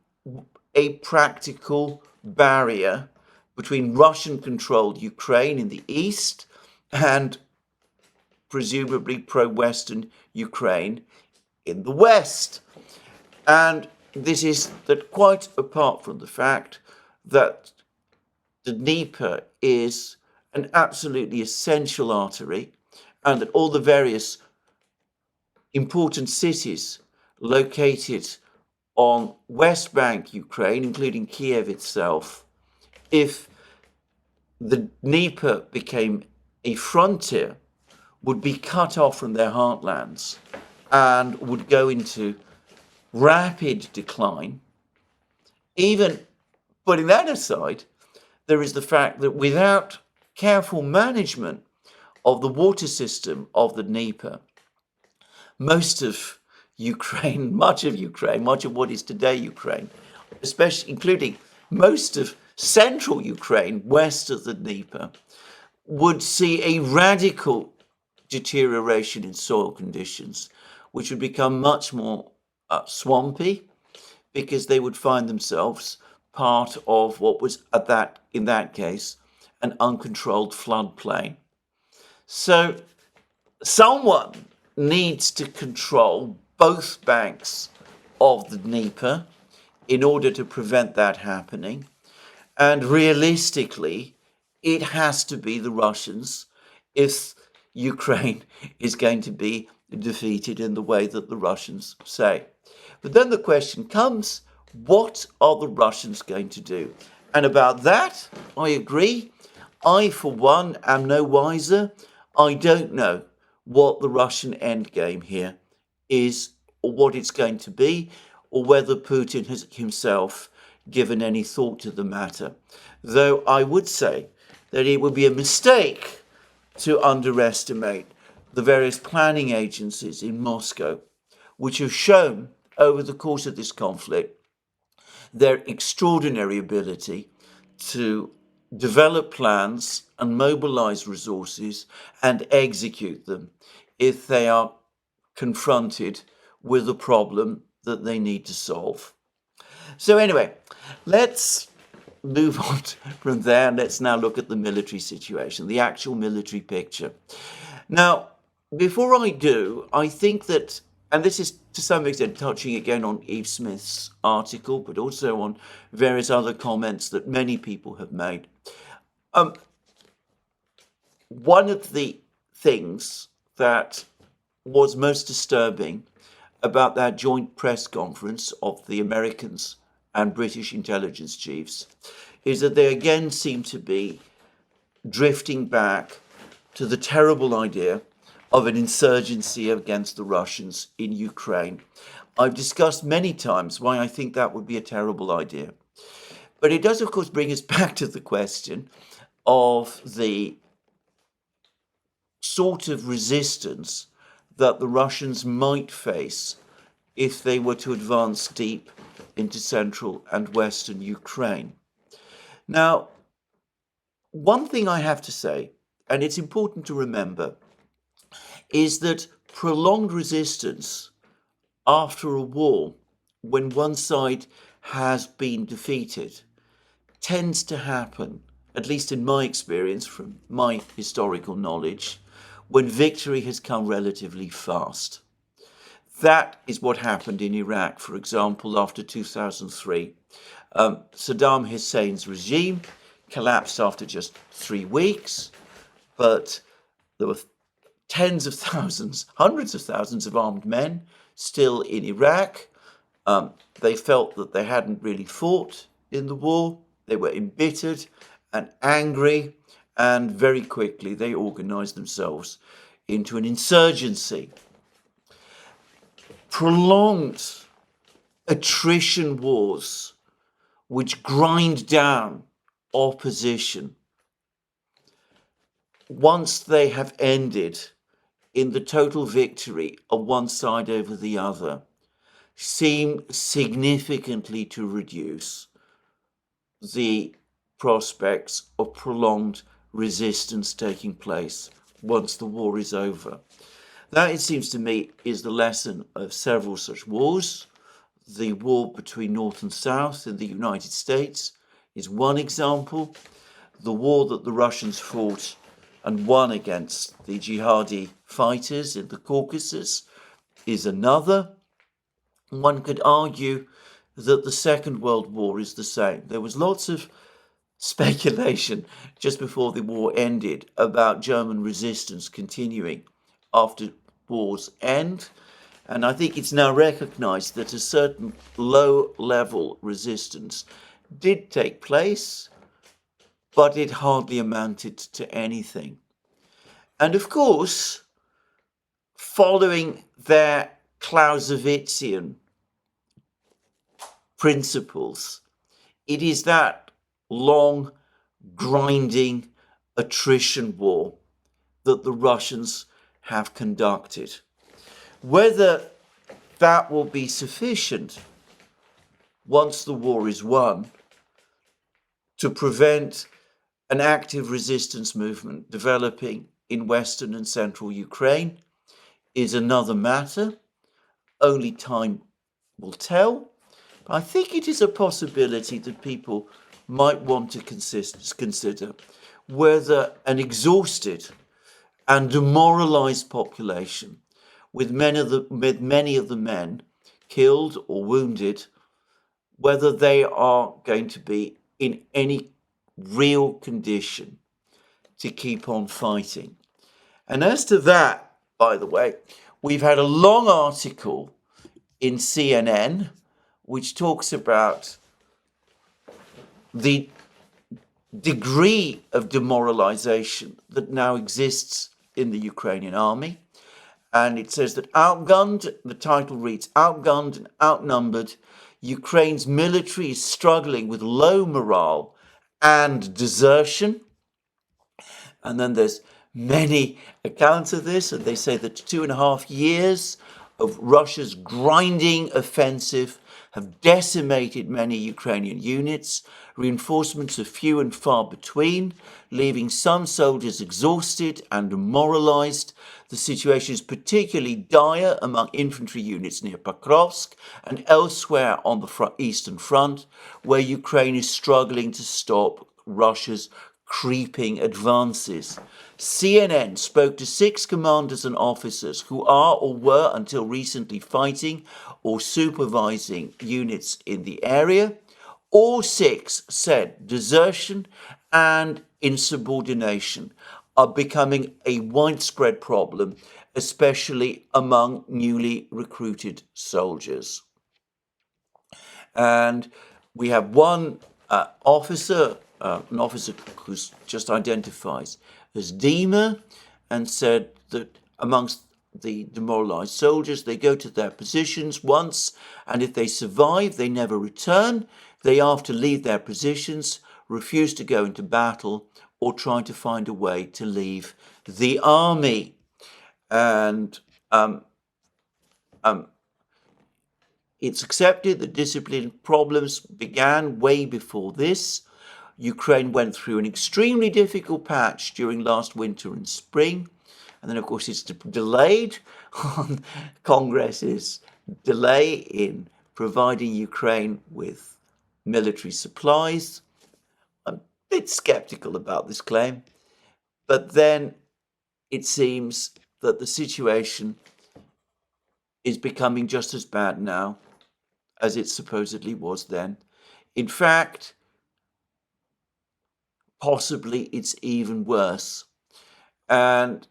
[SPEAKER 1] a practical barrier between Russian-controlled Ukraine in the east and presumably pro-Western Ukraine in the west. And this is that quite apart from the fact that the Dnieper is an absolutely essential artery and that all the various important cities located on West Bank Ukraine, including Kiev itself, if the Dnieper became a frontier, would be cut off from their heartlands and would go into rapid decline. Even putting that aside, there is the fact that without careful management of the water system of the Dnieper, most of Ukraine, much of what is today Ukraine, especially including most of central Ukraine, west of the Dnieper, would see a radical deterioration in soil conditions, which would become much more swampy, because they would find themselves part of what was in that case, an uncontrolled floodplain. So someone needs to control both banks of the Dnieper in order to prevent that happening. And realistically, it has to be the Russians if Ukraine is going to be defeated in the way that the Russians say. But then the question comes, what are the Russians going to do? And about that, I agree. I, for one, am no wiser. I don't know what the Russian endgame here is, or what it's going to be, or whether Putin has himself given any thought to the matter. Though I would say that it would be a mistake to underestimate the various planning agencies in Moscow, which have shown over the course of this conflict their extraordinary ability to develop plans and mobilize resources and execute them if they are confronted with a problem that they need to solve. So anyway, let's move on from there and let's now look at the military situation, the actual military picture. Now, before I do, I think that, and this is to some extent touching again on Eve Smith's article, but also on various other comments that many people have made. One of the things that was most disturbing about that joint press conference of the Americans and British intelligence chiefs is that they again seem to be drifting back to the terrible idea of an insurgency against the Russians in Ukraine. I've discussed many times why I think that would be a terrible idea. But it does, of course, bring us back to the question of the sort of resistance that the Russians might face if they were to advance deep into central and western Ukraine. Now, one thing I have to say, and it's important to remember, is that prolonged resistance after a war, when one side has been defeated, tends to happen, at least in my experience from my historical knowledge, when victory has come relatively fast. That is what happened in Iraq, for example, after 2003. Saddam Hussein's regime collapsed after just 3 weeks, but there were tens of thousands, hundreds of thousands of armed men still in Iraq. They felt that they hadn't really fought in the war. They were embittered and angry, and very quickly they organized themselves into an insurgency. Prolonged attrition wars, which grind down opposition, once they have ended in the total victory of one side over the other, seem significantly to reduce the prospects of prolonged resistance taking place once the war is over. That, it seems to me, is the lesson of several such wars. The war between North and South in the United States is one example. The war that the Russians fought and won against the jihadi fighters in the Caucasus is another. One could argue that the Second World War is the same. There was lots of speculation just before the war ended about German resistance continuing after war's end. And I think it's now recognized that a certain low-level resistance did take place, but it hardly amounted to anything. And of course, following their Clausewitzian principles, it is that long, grinding attrition war that the Russians have conducted. Whether that will be sufficient once the war is won to prevent an active resistance movement developing in western and central Ukraine is another matter. Only time will tell. But I think it is a possibility that people might want to consider whether an exhausted and demoralized population with many of the men killed or wounded, whether they are going to be in any real condition to keep on fighting. And as to that, by the way, we've had a long article in CNN which talks about the degree of demoralization that now exists in the Ukrainian army. And it says that outgunned, the title reads, outgunned and outnumbered, Ukraine's military is struggling with low morale and desertion. And then there's many accounts of this, and they say that 2.5 years of Russia's grinding offensive have decimated many Ukrainian units. Reinforcements are few and far between, leaving some soldiers exhausted and demoralized. The situation is particularly dire among infantry units near Pokrovsk and elsewhere on the Eastern Front, where Ukraine is struggling to stop Russia's creeping advances. CNN spoke to 6 commanders and officers who are or were until recently fighting or supervising units in the area. All 6 said desertion and insubordination are becoming a widespread problem, especially among newly recruited soldiers. And we have one officer, an officer who's just identifies as Dima, and said that amongst the demoralized soldiers, they go to their positions once, and if they survive, they never return. They after leave their positions, refuse to go into battle, or try to find a way to leave the army. And it's accepted that discipline problems began way before this. Ukraine went through an extremely difficult patch during last winter and spring. And then, of course, it's delayed on Congress's delay in providing Ukraine with military supplies. I'm a bit skeptical about this claim. But then it seems that the situation is becoming just as bad now as it supposedly was then. In fact, possibly it's even worse. And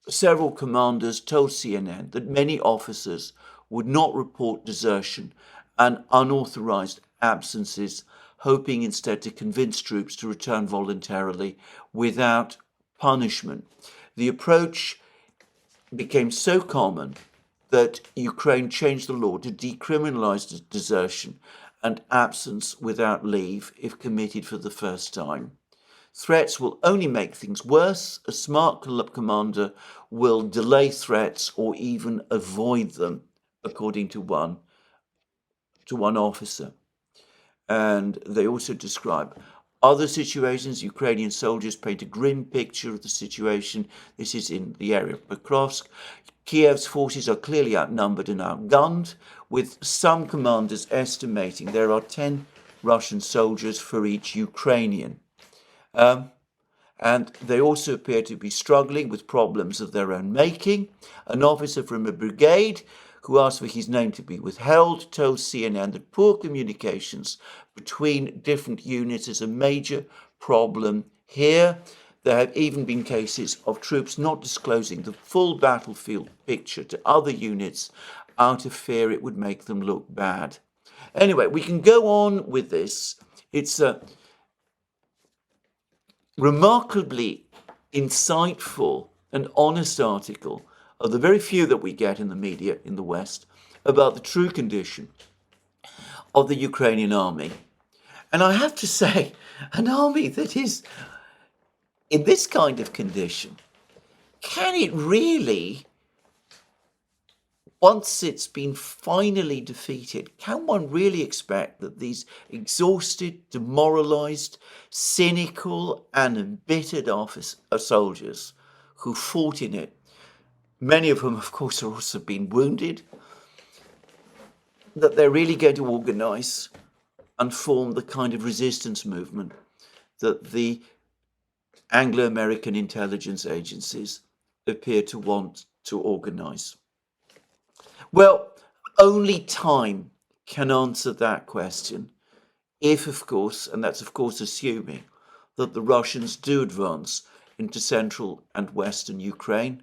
[SPEAKER 1] several commanders told CNN that many officers would not report desertion and unauthorized absences, hoping instead to convince troops to return voluntarily without punishment. The approach became so common that Ukraine changed the law to decriminalize desertion and absence without leave if committed for the first time. Threats will only make things worse. A smart commander will delay threats or even avoid them, according to one officer. And they also describe other situations. Ukrainian soldiers paint a grim picture of the situation. This is in the area of Pokrovsk. Kiev's forces are clearly outnumbered and outgunned, with some commanders estimating there are 10 Russian soldiers for each Ukrainian. And they also appear to be struggling with problems of their own making. An officer from a brigade, who asked for his name to be withheld, told CNN that poor communications between different units is a major problem here. There have even been cases of troops not disclosing the full battlefield picture to other units out of fear it would make them look bad. Anyway, we can go on with this. It's a remarkably insightful and honest article of the very few that we get in the media in the West about the true condition of the Ukrainian army. And I have to say, an army that is in this kind of condition, can it really, once it's been finally defeated, can one really expect that these exhausted, demoralized, cynical and embittered soldiers who fought in it, many of whom, of course, have also been wounded, that they're really going to organize and form the kind of resistance movement that the Anglo-American intelligence agencies appear to want to organize? Well, only time can answer that question, if, of course, and that's of course assuming that the Russians do advance into central and western Ukraine,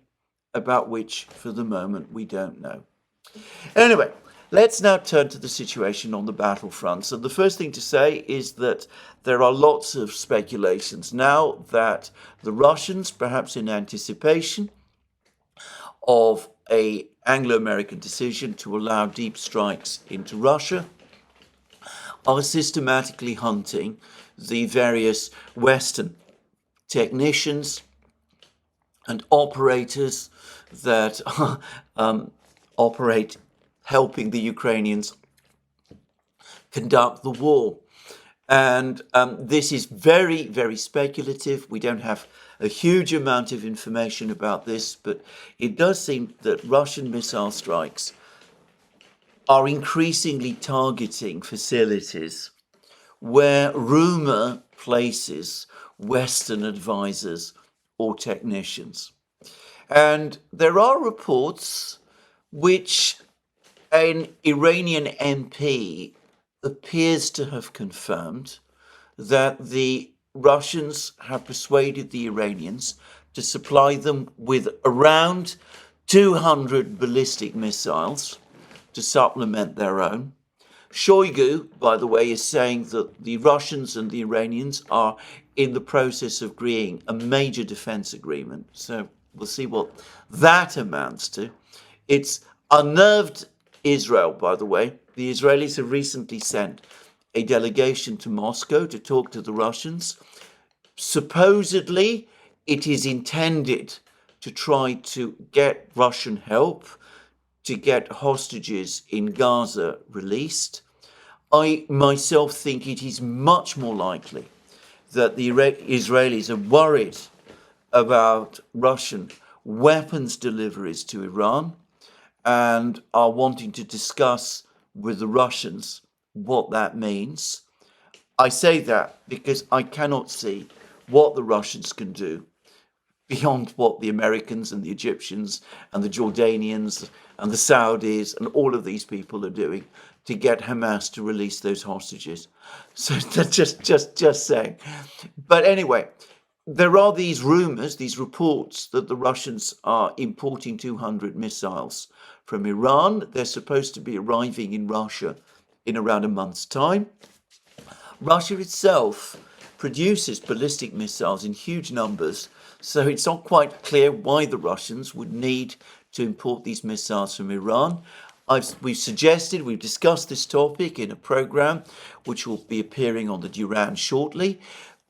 [SPEAKER 1] about which for the moment we don't know. Anyway, let's now turn to the situation on the battlefront. So the first thing to say is that there are lots of speculations now that the Russians, perhaps in anticipation of an Anglo-American decision to allow deep strikes into Russia, are systematically hunting the various Western technicians and operators that operate helping the Ukrainians conduct the war. And this is very, very speculative. We don't have a huge amount of information about this, but it does seem that Russian missile strikes are increasingly targeting facilities where rumor places Western advisors or technicians. And there are reports which an Iranian MP appears to have confirmed that the Russians have persuaded the Iranians to supply them with around 200 ballistic missiles to supplement their own. Shoigu, by the way, is saying that the Russians and the Iranians are in the process of agreeing a major defense agreement. So we'll see what that amounts to. It's unnerved Israel, by the way. The Israelis have recently sent a delegation to Moscow to talk to the Russians. Supposedly, it is intended to try to get Russian help to get hostages in Gaza released. I myself think it is much more likely that the Israelis are worried about Russian weapons deliveries to Iran and are wanting to discuss with the Russians what that means. I say that because I cannot see what the Russians can do beyond what the Americans and the Egyptians and the Jordanians and the Saudis and all of these people are doing to get Hamas to release those hostages. So that's just saying. But anyway, there are these rumors, these reports that the Russians are importing 200 missiles from Iran. They're supposed to be arriving in Russia in around a month's time. Russia itself produces ballistic missiles in huge numbers, so it's not quite clear why the Russians would need to import these missiles from Iran. We've discussed this topic in a program which will be appearing on the Duran shortly,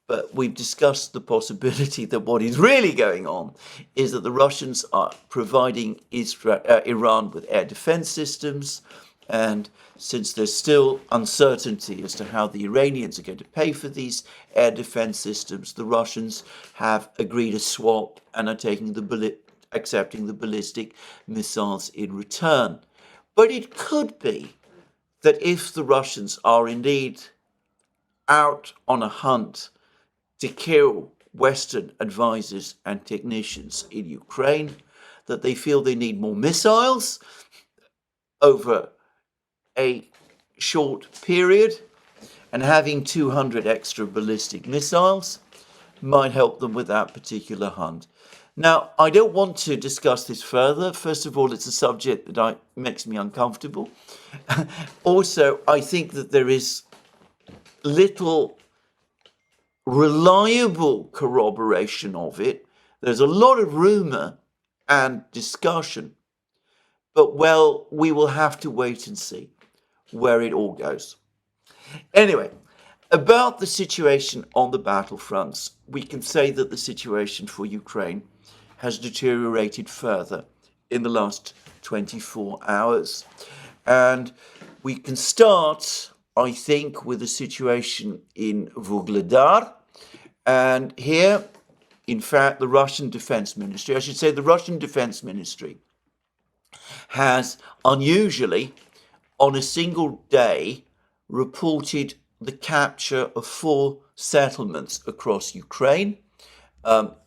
[SPEAKER 1] but we've discussed the possibility that what is really going on is that the Russians are providing Iran with air defense systems, and since there's still uncertainty as to how the Iranians are going to pay for these air defense systems, the Russians have agreed a swap and are accepting the ballistic missiles in return. But it could be that if the Russians are indeed out on a hunt to kill Western advisors and technicians in Ukraine, that they feel they need more missiles over a short period, and having 200 extra ballistic missiles might help them with that particular hunt. Now, I don't want to discuss this further. First of all, it's a subject that makes me uncomfortable. Also, I think that there is little reliable corroboration of it. There's a lot of rumor and discussion, but well, we will have to wait and see where it all goes. Anyway, about the situation on the battlefronts, we can say that the situation for Ukraine has deteriorated further in the last 24 hours. And we can start, I think, with the situation in Vuhledar. And here, in fact, the Russian Defense Ministry, has unusually, on a single day, reported the capture of 4 settlements across Ukraine.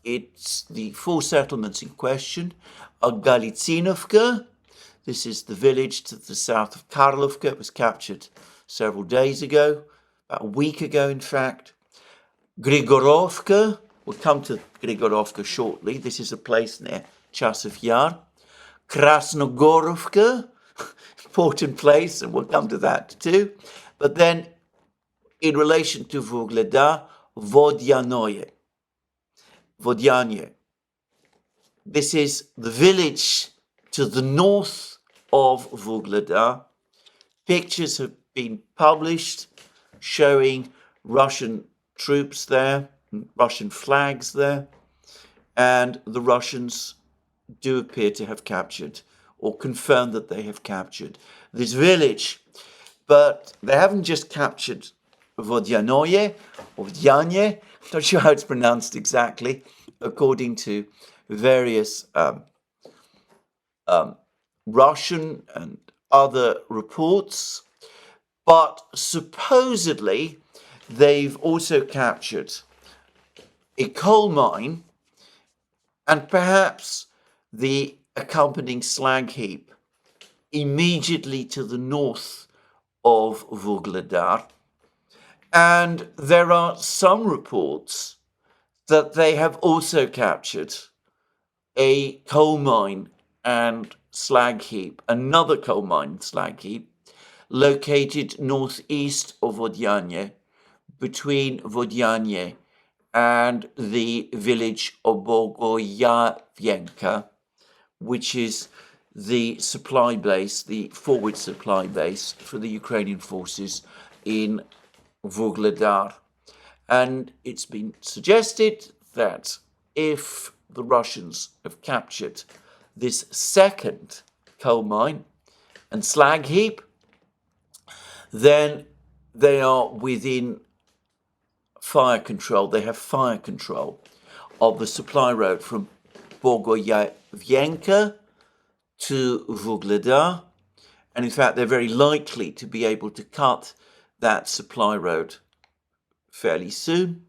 [SPEAKER 1] It's the 4 settlements in question are Galicinovka. This is the village to the south of Karlovka. It was captured several days ago, about a week ago, in fact. Grigorovka, we'll come to Grigorovka shortly. This is a place near Chasov Yar. Krasnogorovka, important place, and we'll come to that too. But then, in relation to Vuhledar, Vodyanoye. This is the village to the north of Vuhledar. Pictures have been published showing Russian troops there, Russian flags there, and the Russians do appear to have captured or confirmed that they have captured this village. But they haven't just captured Vodyanoye or Vdyanye, not sure how it's pronounced exactly, according to various Russian and other reports, but supposedly they've also captured a coal mine and perhaps the accompanying slag heap immediately to the north of Vuhledar. And there are some reports that they have also captured a coal mine and slag heap, another coal mine and slag heap, located northeast of Vodyanye, between Vodyanye and the village of Bogoyavienka, which is the supply base, the forward supply base for the Ukrainian forces in Vuhledar. And it's been suggested that if the Russians have captured this second coal mine and slag heap, then they are within fire control. They have fire control of the supply road from Bogoyavienka to Vuhledar. And in fact, they're very likely to be able to cut that supply road fairly soon,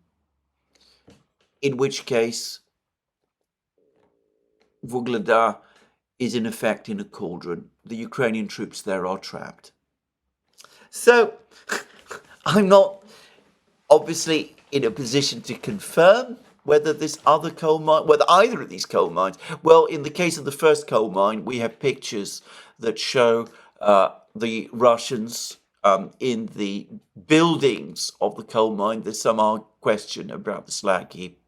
[SPEAKER 1] in which case Vuhledar is in effect in a cauldron. The Ukrainian troops there are trapped. So I'm not obviously in a position to confirm whether this other coal mine, whether either of these coal mines, well, in the case of the first coal mine, we have pictures that show the Russians in the buildings of the coal mine. There's some question about the slag heap.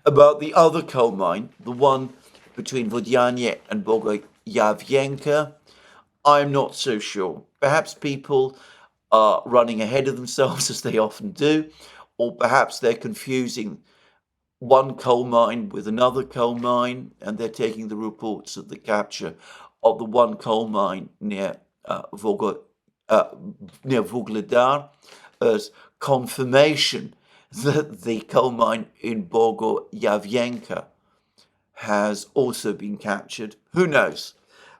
[SPEAKER 1] About the other coal mine, the one between Vodyanye and Bogoyavienka, I'm not so sure. Perhaps people are running ahead of themselves, as they often do, or perhaps they're confusing one coal mine with another coal mine, and they're taking the reports of the capture of the one coal mine near Vuhledar as confirmation that the coal mine in Bogoyavienka has also been captured. Who knows?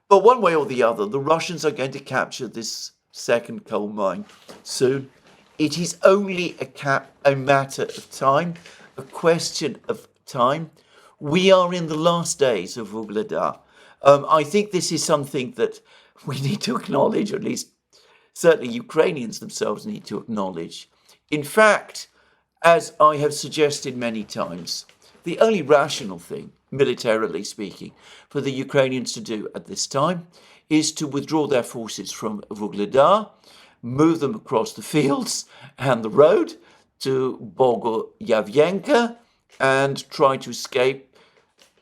[SPEAKER 1] But one way or the other, the Russians are going to capture this second coal mine soon. It is only a matter of time, a question of time. We are in the last days of Vuhledar. I think this is something that we need to acknowledge, or at least certainly Ukrainians themselves need to acknowledge. In fact, as I have suggested many times, the only rational thing, militarily speaking, for the Ukrainians to do at this time is to withdraw their forces from Vuhledar, move them across the fields and the road to Bogoyavienka, and try to escape.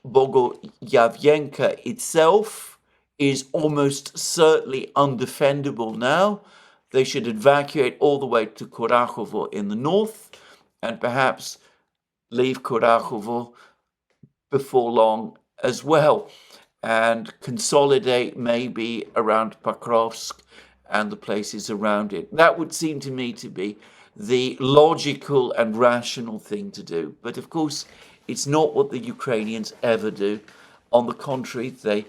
[SPEAKER 1] Bogoyavienka itself is almost certainly undefendable now. They should evacuate all the way to Kurachovo in the north, and perhaps leave Kurachovo before long as well, and consolidate maybe around Pokrovsk and the places around it. That would seem to me to be the logical and rational thing to do. But of course, it's not what the Ukrainians ever do. On the contrary, they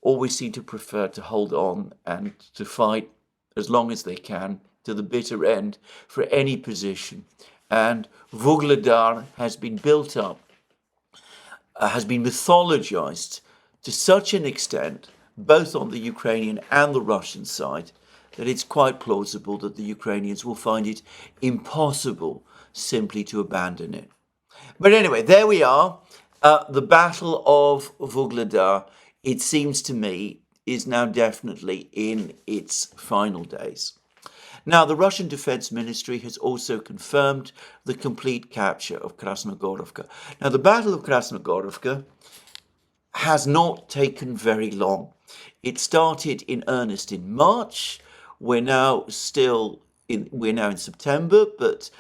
[SPEAKER 1] always seem to prefer to hold on and to fight as long as they can to the bitter end for any position. And Vuhledar has been built up, has been mythologized to such an extent, both on the Ukrainian and the Russian side, that it's quite plausible that the Ukrainians will find it impossible simply to abandon it. But anyway, there we are. The Battle of Vuhledar, it seems to me, is now definitely in its final days. Now, the Russian Defense Ministry has also confirmed the complete capture of Krasnogorovka. Now, the Battle of Krasnogorovka has not taken very long. It started in earnest in March. We're now in September, but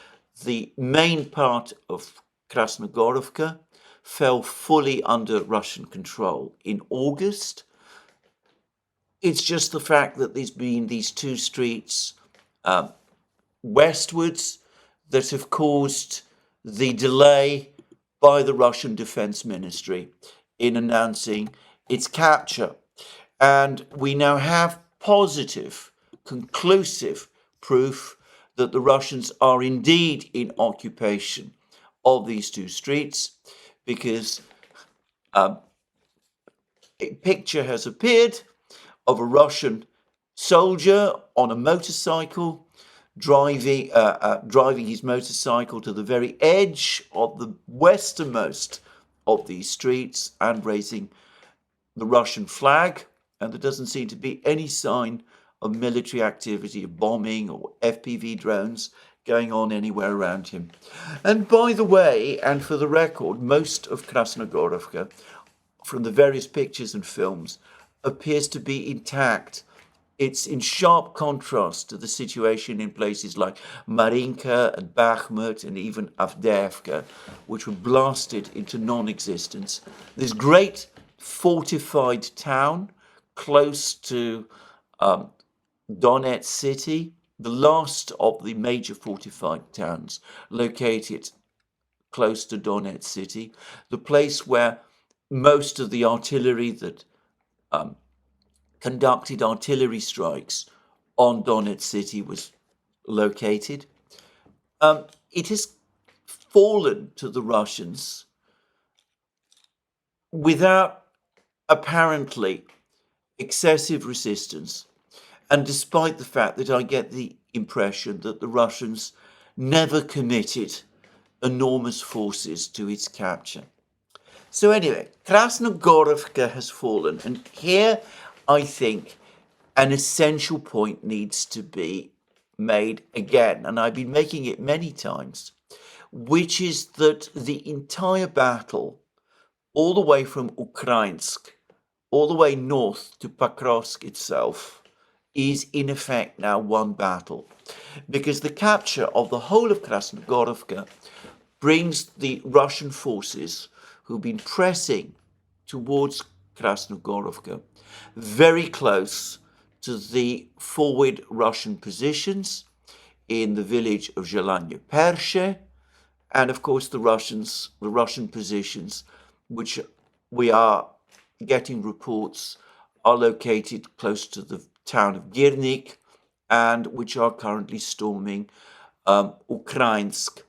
[SPEAKER 1] the main part of Krasnogorovka fell fully under Russian control in August. It's just the fact that there's been these two streets westwards that have caused the delay by the Russian Defense Ministry in announcing its capture. And we now have positive, conclusive proof that the Russians are indeed in occupation of these two streets, because a picture has appeared of a Russian soldier on a motorcycle driving his motorcycle to the very edge of the westernmost of these streets and raising the Russian flag. And there doesn't seem to be any sign of military activity, of bombing or FPV drones going on anywhere around him. And by the way, and for the record, most of Krasnogorovka, from the various pictures and films, appears to be intact. It's in sharp contrast to the situation in places like Marinka and Bakhmut and even Avdiivka, which were blasted into non-existence. This great fortified town close to Donetsk city, the last of the major fortified towns located close to Donetsk city, the place where most of the artillery that conducted artillery strikes on Donetsk city was located. It has fallen to the Russians without apparently excessive resistance, and despite the fact that I get the impression that the Russians never committed enormous forces to its capture. So anyway, Krasnogorovka has fallen, and here I think an essential point needs to be made again, and I've been making it many times, which is that the entire battle, all the way from Ukrainsk, all the way north to Pokrovsk itself, is in effect now one battle, because the capture of the whole of Krasnogorovka brings the Russian forces who've been pressing towards Krasnogorovka very close to the forward Russian positions in the village of Zelanye Pershe, and of course the Russian positions, which we are getting reports are located close to the town of Girnik, and which are currently storming Ukrainsk,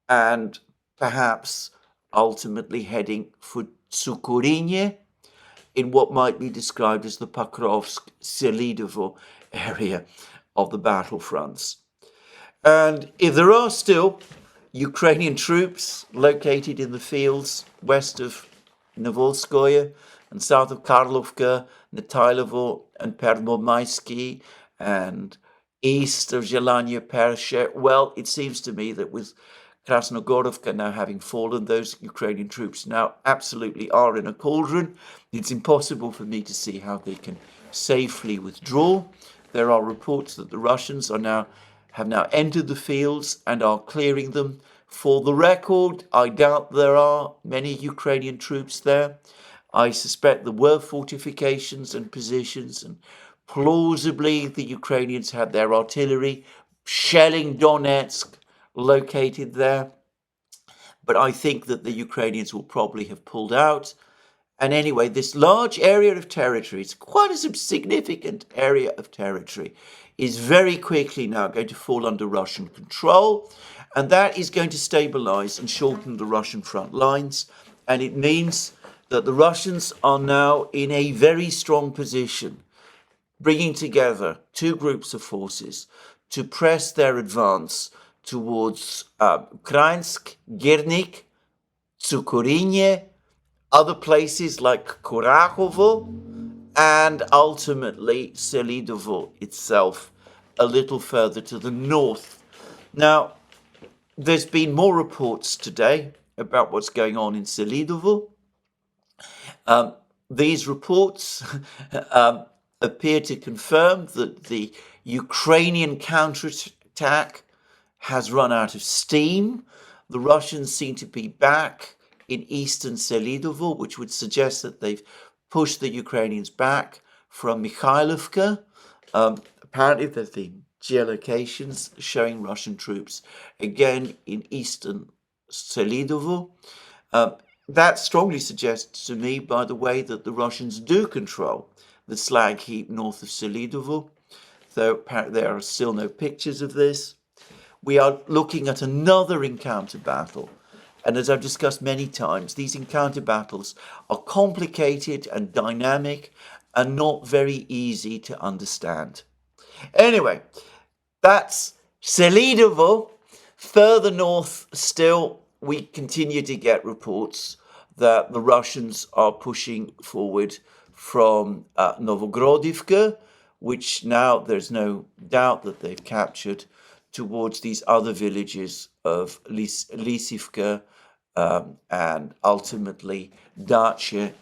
[SPEAKER 1] and perhaps ultimately heading for Tsukurinye in what might be described as the Pokrovsk-Selidovo area of the battlefronts. And if there are still Ukrainian troops located in the fields west of Novolskoye and south of Karlovka, Netailovo and Pervomaisky and east of Zelanye Pershe, well, it seems to me that with Krasnogorovka now having fallen, those Ukrainian troops now absolutely are in a cauldron. It's impossible for me to see how they can safely withdraw. There are reports that the Russians have now entered the fields and are clearing them. For the record, I doubt there are many Ukrainian troops there. I suspect there were fortifications and positions, and plausibly the Ukrainians had their artillery shelling Donetsk located there. But I think that the Ukrainians will probably have pulled out. And anyway, this large area of territory, it's quite a significant area of territory, is very quickly now going to fall under Russian control. And that is going to stabilize and shorten the Russian front lines. And it means that the Russians are now in a very strong position, bringing together two groups of forces to press their advance towards Ukrainsk, Girnik, Tsukurinye, other places like Kurakovo, and ultimately Selidovo itself, a little further to the north. Now, there's been more reports today about what's going on in Selidovo. These reports appear to confirm that the Ukrainian counterattack has run out of steam. The Russians seem to be back in eastern Selidovo, which would suggest that they've pushed the Ukrainians back from Mikhailovka. Apparently there's been geolocations showing Russian troops again in eastern Selidovo. That strongly suggests to me, by the way, that the Russians do control the slag heap north of Selidovo, though there are still no pictures of this. We are looking at another encounter battle. And as I've discussed many times, these encounter battles are complicated and dynamic and not very easy to understand. Anyway, that's Selidovo. Further north still, we continue to get reports that the Russians are pushing forward from Novogrodivka, which now there's no doubt that they've captured, towards these other villages of Lisivka and ultimately Dacia,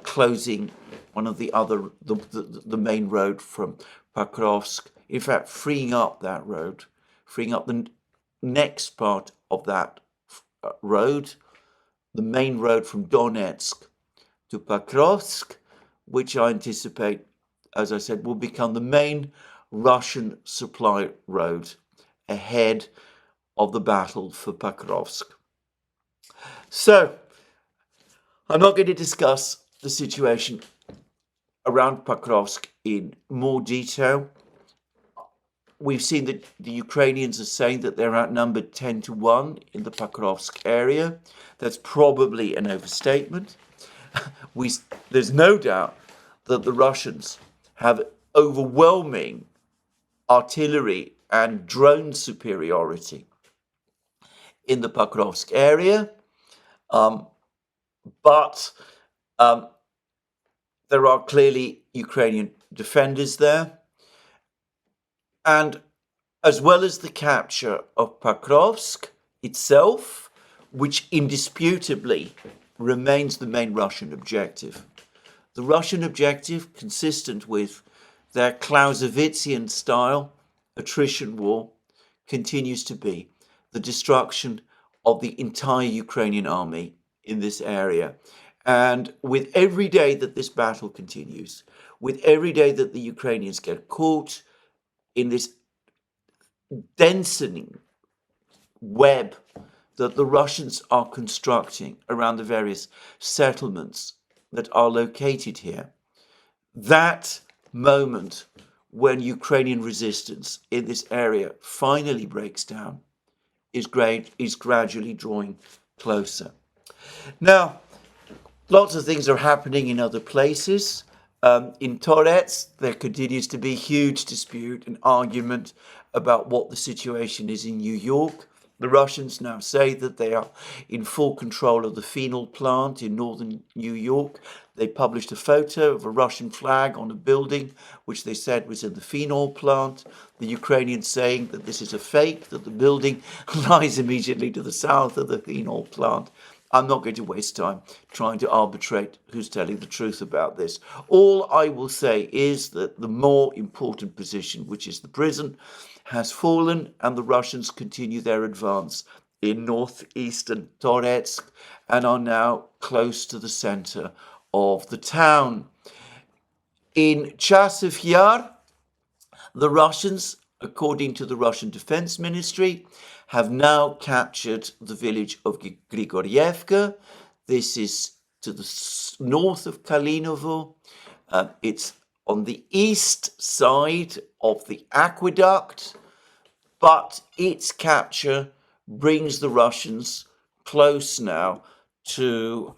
[SPEAKER 1] closing one of the main road from Pokrovsk, in fact freeing up that road, freeing up the next part of that road, the main road from Donetsk to Pokrovsk, which I anticipate, as I said, will become the main Russian supply road ahead of the battle for Pokrovsk. So, I'm not going to discuss the situation around Pokrovsk in more detail. We've seen that the Ukrainians are saying that they're outnumbered 10-1 in the Pokrovsk area. That's probably an overstatement. There's no doubt that the Russians have overwhelming artillery and drone superiority in the Pokrovsk area, but there are clearly Ukrainian defenders there. And as well as the capture of Pokrovsk itself, which indisputably remains the main Russian objective, the Russian objective, consistent with their Clausewitzian style attrition war, continues to be the destruction of the entire Ukrainian army in this area. And with every day that this battle continues, with every day that the Ukrainians get caught in this densening web that the Russians are constructing around the various settlements that are located here, that moment when Ukrainian resistance in this area finally breaks down is gradually drawing closer. Now, lots of things are happening in other places. In Torets, there continues to be huge dispute and argument about what the situation is in New York. The Russians now say that they are in full control of the phenol plant in northern New York. They published a photo of a Russian flag on a building, which they said was in the phenol plant. The Ukrainians saying that this is a fake, that the building lies immediately to the south of the phenol plant. I'm not going to waste time trying to arbitrate who's telling the truth about this. All I will say is that the more important position, which is the prison, has fallen, and the Russians continue their advance in northeastern Donetsk and are now close to the center of the town. In Chasiv Yar, the Russians, according to the Russian Defense Ministry, have now captured the village of Grigorievka. This is to the north of Kalinovo. It's on the east side of the aqueduct, but its capture brings the Russians close now to,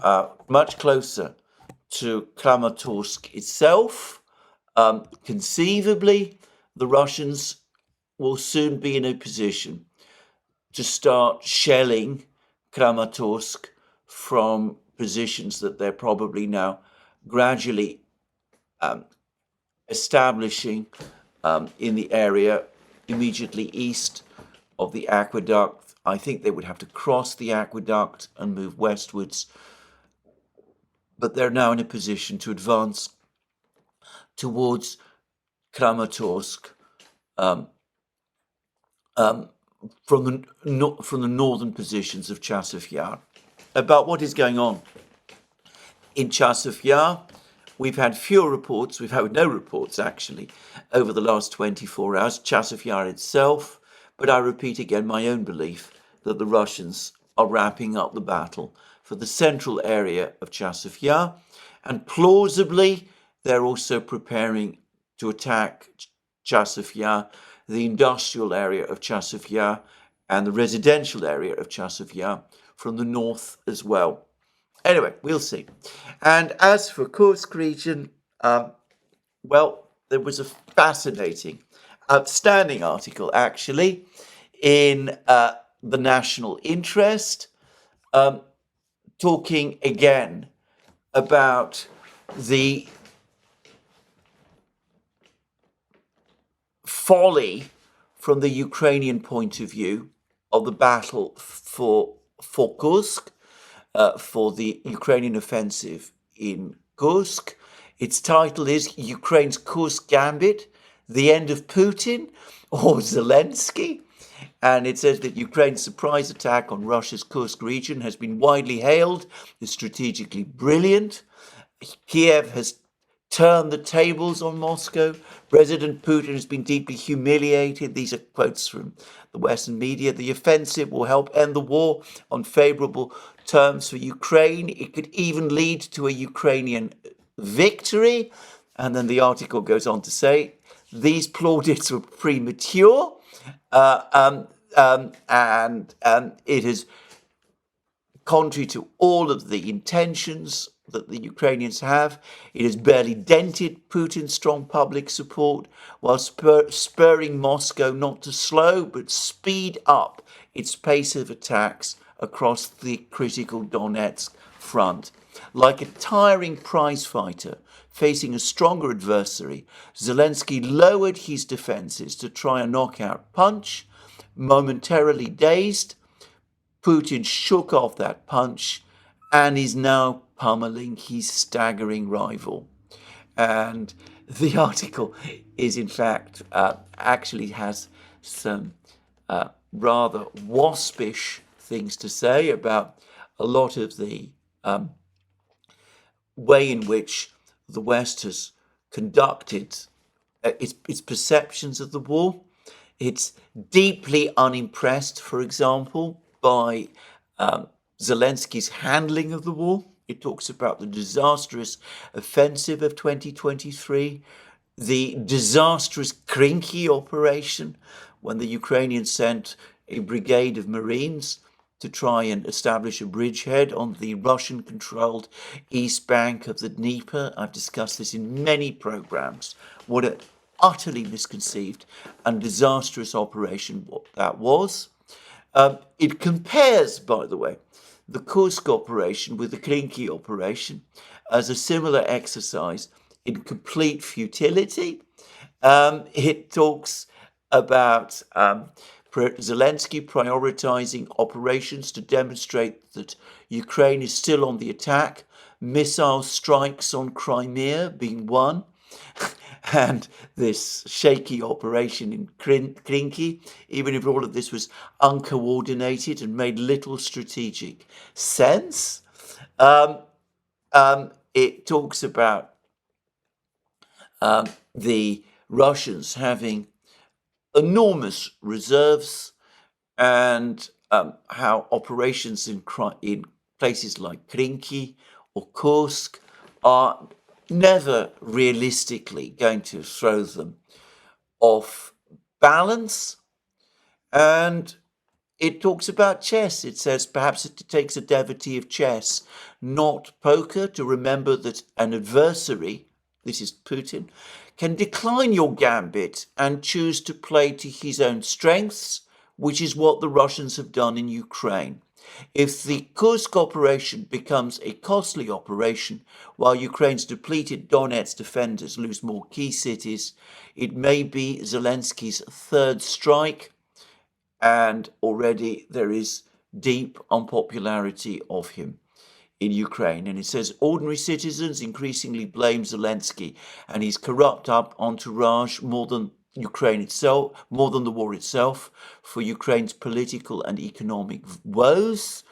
[SPEAKER 1] much closer to Kramatorsk itself. Conceivably, the Russians will soon be in a position to start shelling Kramatorsk from positions that they're probably now gradually establishing in the area immediately east of the aqueduct. I think they would have to cross the aqueduct and move westwards, but they're now in a position to advance towards Kramatorsk from the northern positions of Chasiv Yar. About what is going on in Chasiv Yar, we've had fewer reports, we've had no reports actually, over the last 24 hours, Chasiv Yar itself, but I repeat again my own belief that the Russians are wrapping up the battle for the central area of Chasiv Yar, and plausibly they're also preparing to attack Chasiv Yar, the industrial area of Chasiv Yar, and the residential area of Chasiv Yar from the north as well. Anyway, we'll see. And as for Kursk region, well, there was a fascinating, outstanding article actually in the National Interest, talking again about the folly from the Ukrainian point of view of the battle for Kursk, for the Ukrainian offensive in Kursk. Its title is Ukraine's Kursk Gambit, the End of Putin or Zelensky. And it says that Ukraine's surprise attack on Russia's Kursk region has been widely hailed as strategically brilliant. Kiev has turned the tables on Moscow. President Putin has been deeply humiliated. These are quotes from the Western media. The offensive will help end the war on favorable terms for Ukraine. It could even lead to a Ukrainian victory. And then the article goes on to say, these plaudits were premature, and it is contrary to all of the intentions that the Ukrainians have. It has barely dented Putin's strong public support, while spurring Moscow not to slow but speed up its pace of attacks across the critical Donetsk front. Like a tiring prize fighter facing a stronger adversary, Zelensky lowered his defenses to try a knockout punch. Momentarily dazed, Putin shook off that punch and is now pummeling his staggering rival. And the article is, in fact, actually has some rather waspish things to say about a lot of the way in which the West has conducted its perceptions of the war. It's deeply unimpressed, for example, by Zelensky's handling of the war. It talks about the disastrous offensive of 2023, the disastrous Krinky operation, when the Ukrainians sent a brigade of Marines to try and establish a bridgehead on the Russian-controlled east bank of the Dnieper. I've discussed this in many programs. What an utterly misconceived and disastrous operation that was. It compares, by the way, the Kursk operation with the Krinky operation as a similar exercise in complete futility. It talks about Zelensky prioritizing operations to demonstrate that Ukraine is still on the attack, missile strikes on Crimea being one, and this shaky operation in Krinky, even if all of this was uncoordinated and made little strategic sense. It talks about the Russians having enormous reserves and how operations in places like Krinky or Kursk are never realistically going to throw them off balance. And it talks about chess. It says perhaps it takes a devotee of chess, not poker, to remember that an adversary, this is Putin, can decline your gambit and choose to play to his own strengths, which is what the Russians have done in Ukraine. If the Kursk operation becomes a costly operation, while Ukraine's depleted Donetsk defenders lose more key cities, it may be Zelensky's third strike, and already there is deep unpopularity of him in Ukraine. And it says ordinary citizens increasingly blame Zelensky and his corrupt entourage more than Ukraine itself, more than the war itself, for Ukraine's political and economic woes.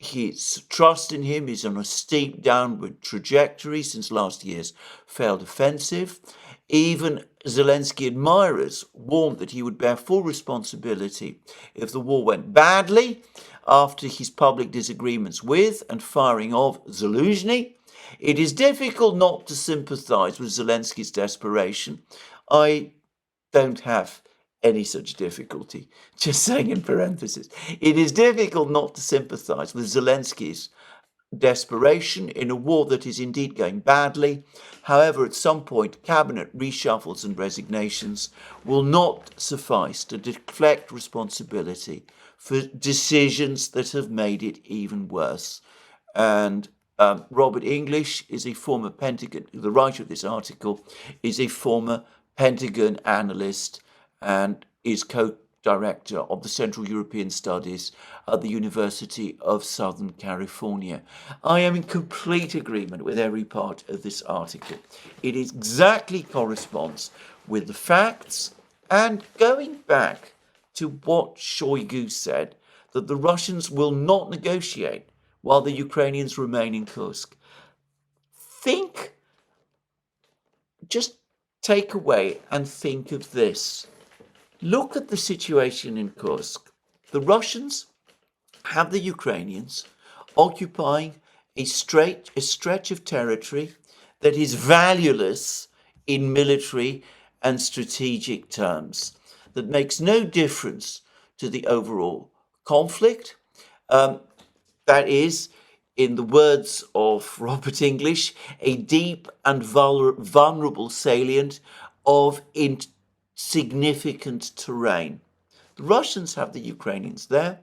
[SPEAKER 1] his trust in him is on a steep downward trajectory since last year's failed offensive. Even Zelensky admirers warned that he would bear full responsibility if the war went badly after his public disagreements with and firing of Zaluzhny. It is difficult not to sympathize with Zelensky's desperation. I don't have any such difficulty. Just saying in parentheses. It is difficult not to sympathize with Zelensky's desperation in a war that is indeed going badly. However, at some point, cabinet reshuffles and resignations will not suffice to deflect responsibility for decisions that have made it even worse. And Robert English is a former Pentagon, the writer of this article is a former Pentagon analyst and is co-director of the Central European Studies at the University of Southern California. I am in complete agreement with every part of this article. It exactly corresponds with the facts, and going back to what Shoigu said, that the Russians will not negotiate while the Ukrainians remain in Kursk. Just take away and think of this. Look at the situation in Kursk. The Russians have the Ukrainians occupying a stretch of territory that is valueless in military and strategic terms, that makes no difference to the overall conflict. That is, in the words of Robert English, a deep and vulnerable salient of insignificant terrain. The Russians have the Ukrainians there.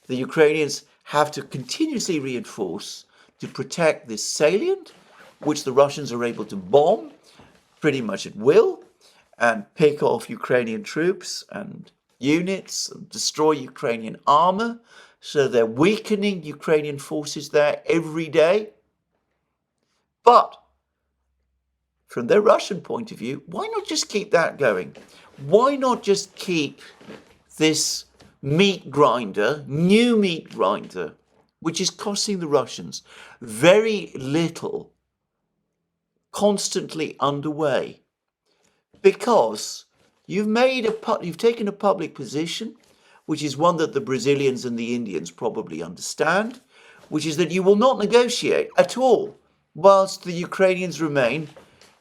[SPEAKER 1] The Ukrainians have to continuously reinforce to protect this salient, which the Russians are able to bomb pretty much at will and pick off Ukrainian troops and units and destroy Ukrainian armor. So they're weakening Ukrainian forces there every day. But from their Russian point of view, why not just keep that going? Why not just keep this meat grinder, new meat grinder, which is costing the Russians very little, constantly underway? Because you've taken a public position, which is one that the Brazilians and the Indians probably understand, which is that you will not negotiate at all whilst the Ukrainians remain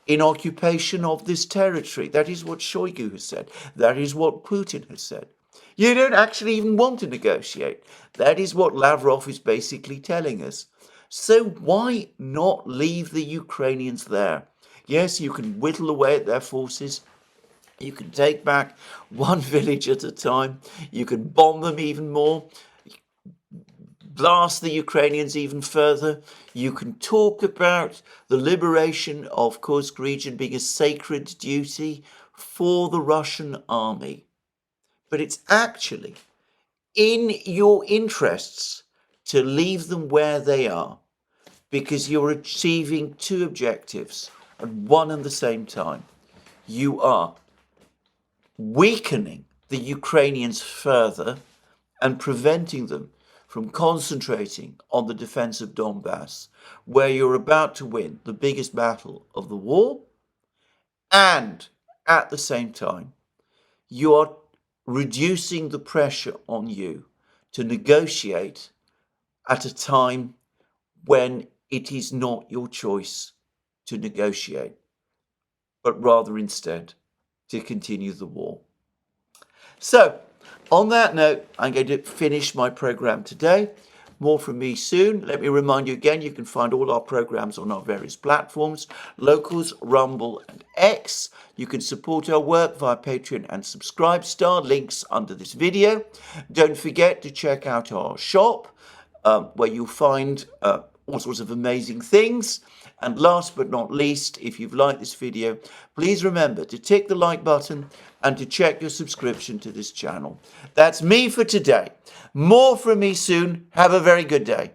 [SPEAKER 1] in occupation of this territory. That is what Shoigu has said. That is what Putin has said. You don't actually even want to negotiate. That is what Lavrov is basically telling us. So why not leave the Ukrainians there? Yes, you can whittle away at their forces. You can take back one village at a time. You can bomb them even more, blast the Ukrainians even further. You can talk about the liberation of Kursk region being a sacred duty for the Russian army. But it's actually in your interests to leave them where they are, because you're achieving two objectives at one and the same time. You are weakening the Ukrainians further and preventing them from concentrating on the defense of Donbass, where you're about to win the biggest battle of the war, and at the same time, you are reducing the pressure on you to negotiate at a time when it is not your choice to negotiate, but rather instead to continue the war. So, on that note, I'm going to finish my program today. More from me soon. Let me remind you again, you can find all our programs on our various platforms, Locals, Rumble and X. You can support our work via Patreon and Subscribestar, links under this video. Don't forget to check out our shop, where you'll find all sorts of amazing things. And last but not least, if you've liked this video, please remember to tick the like button and to check your subscription to this channel. That's me for today. More from me soon. Have a very good day.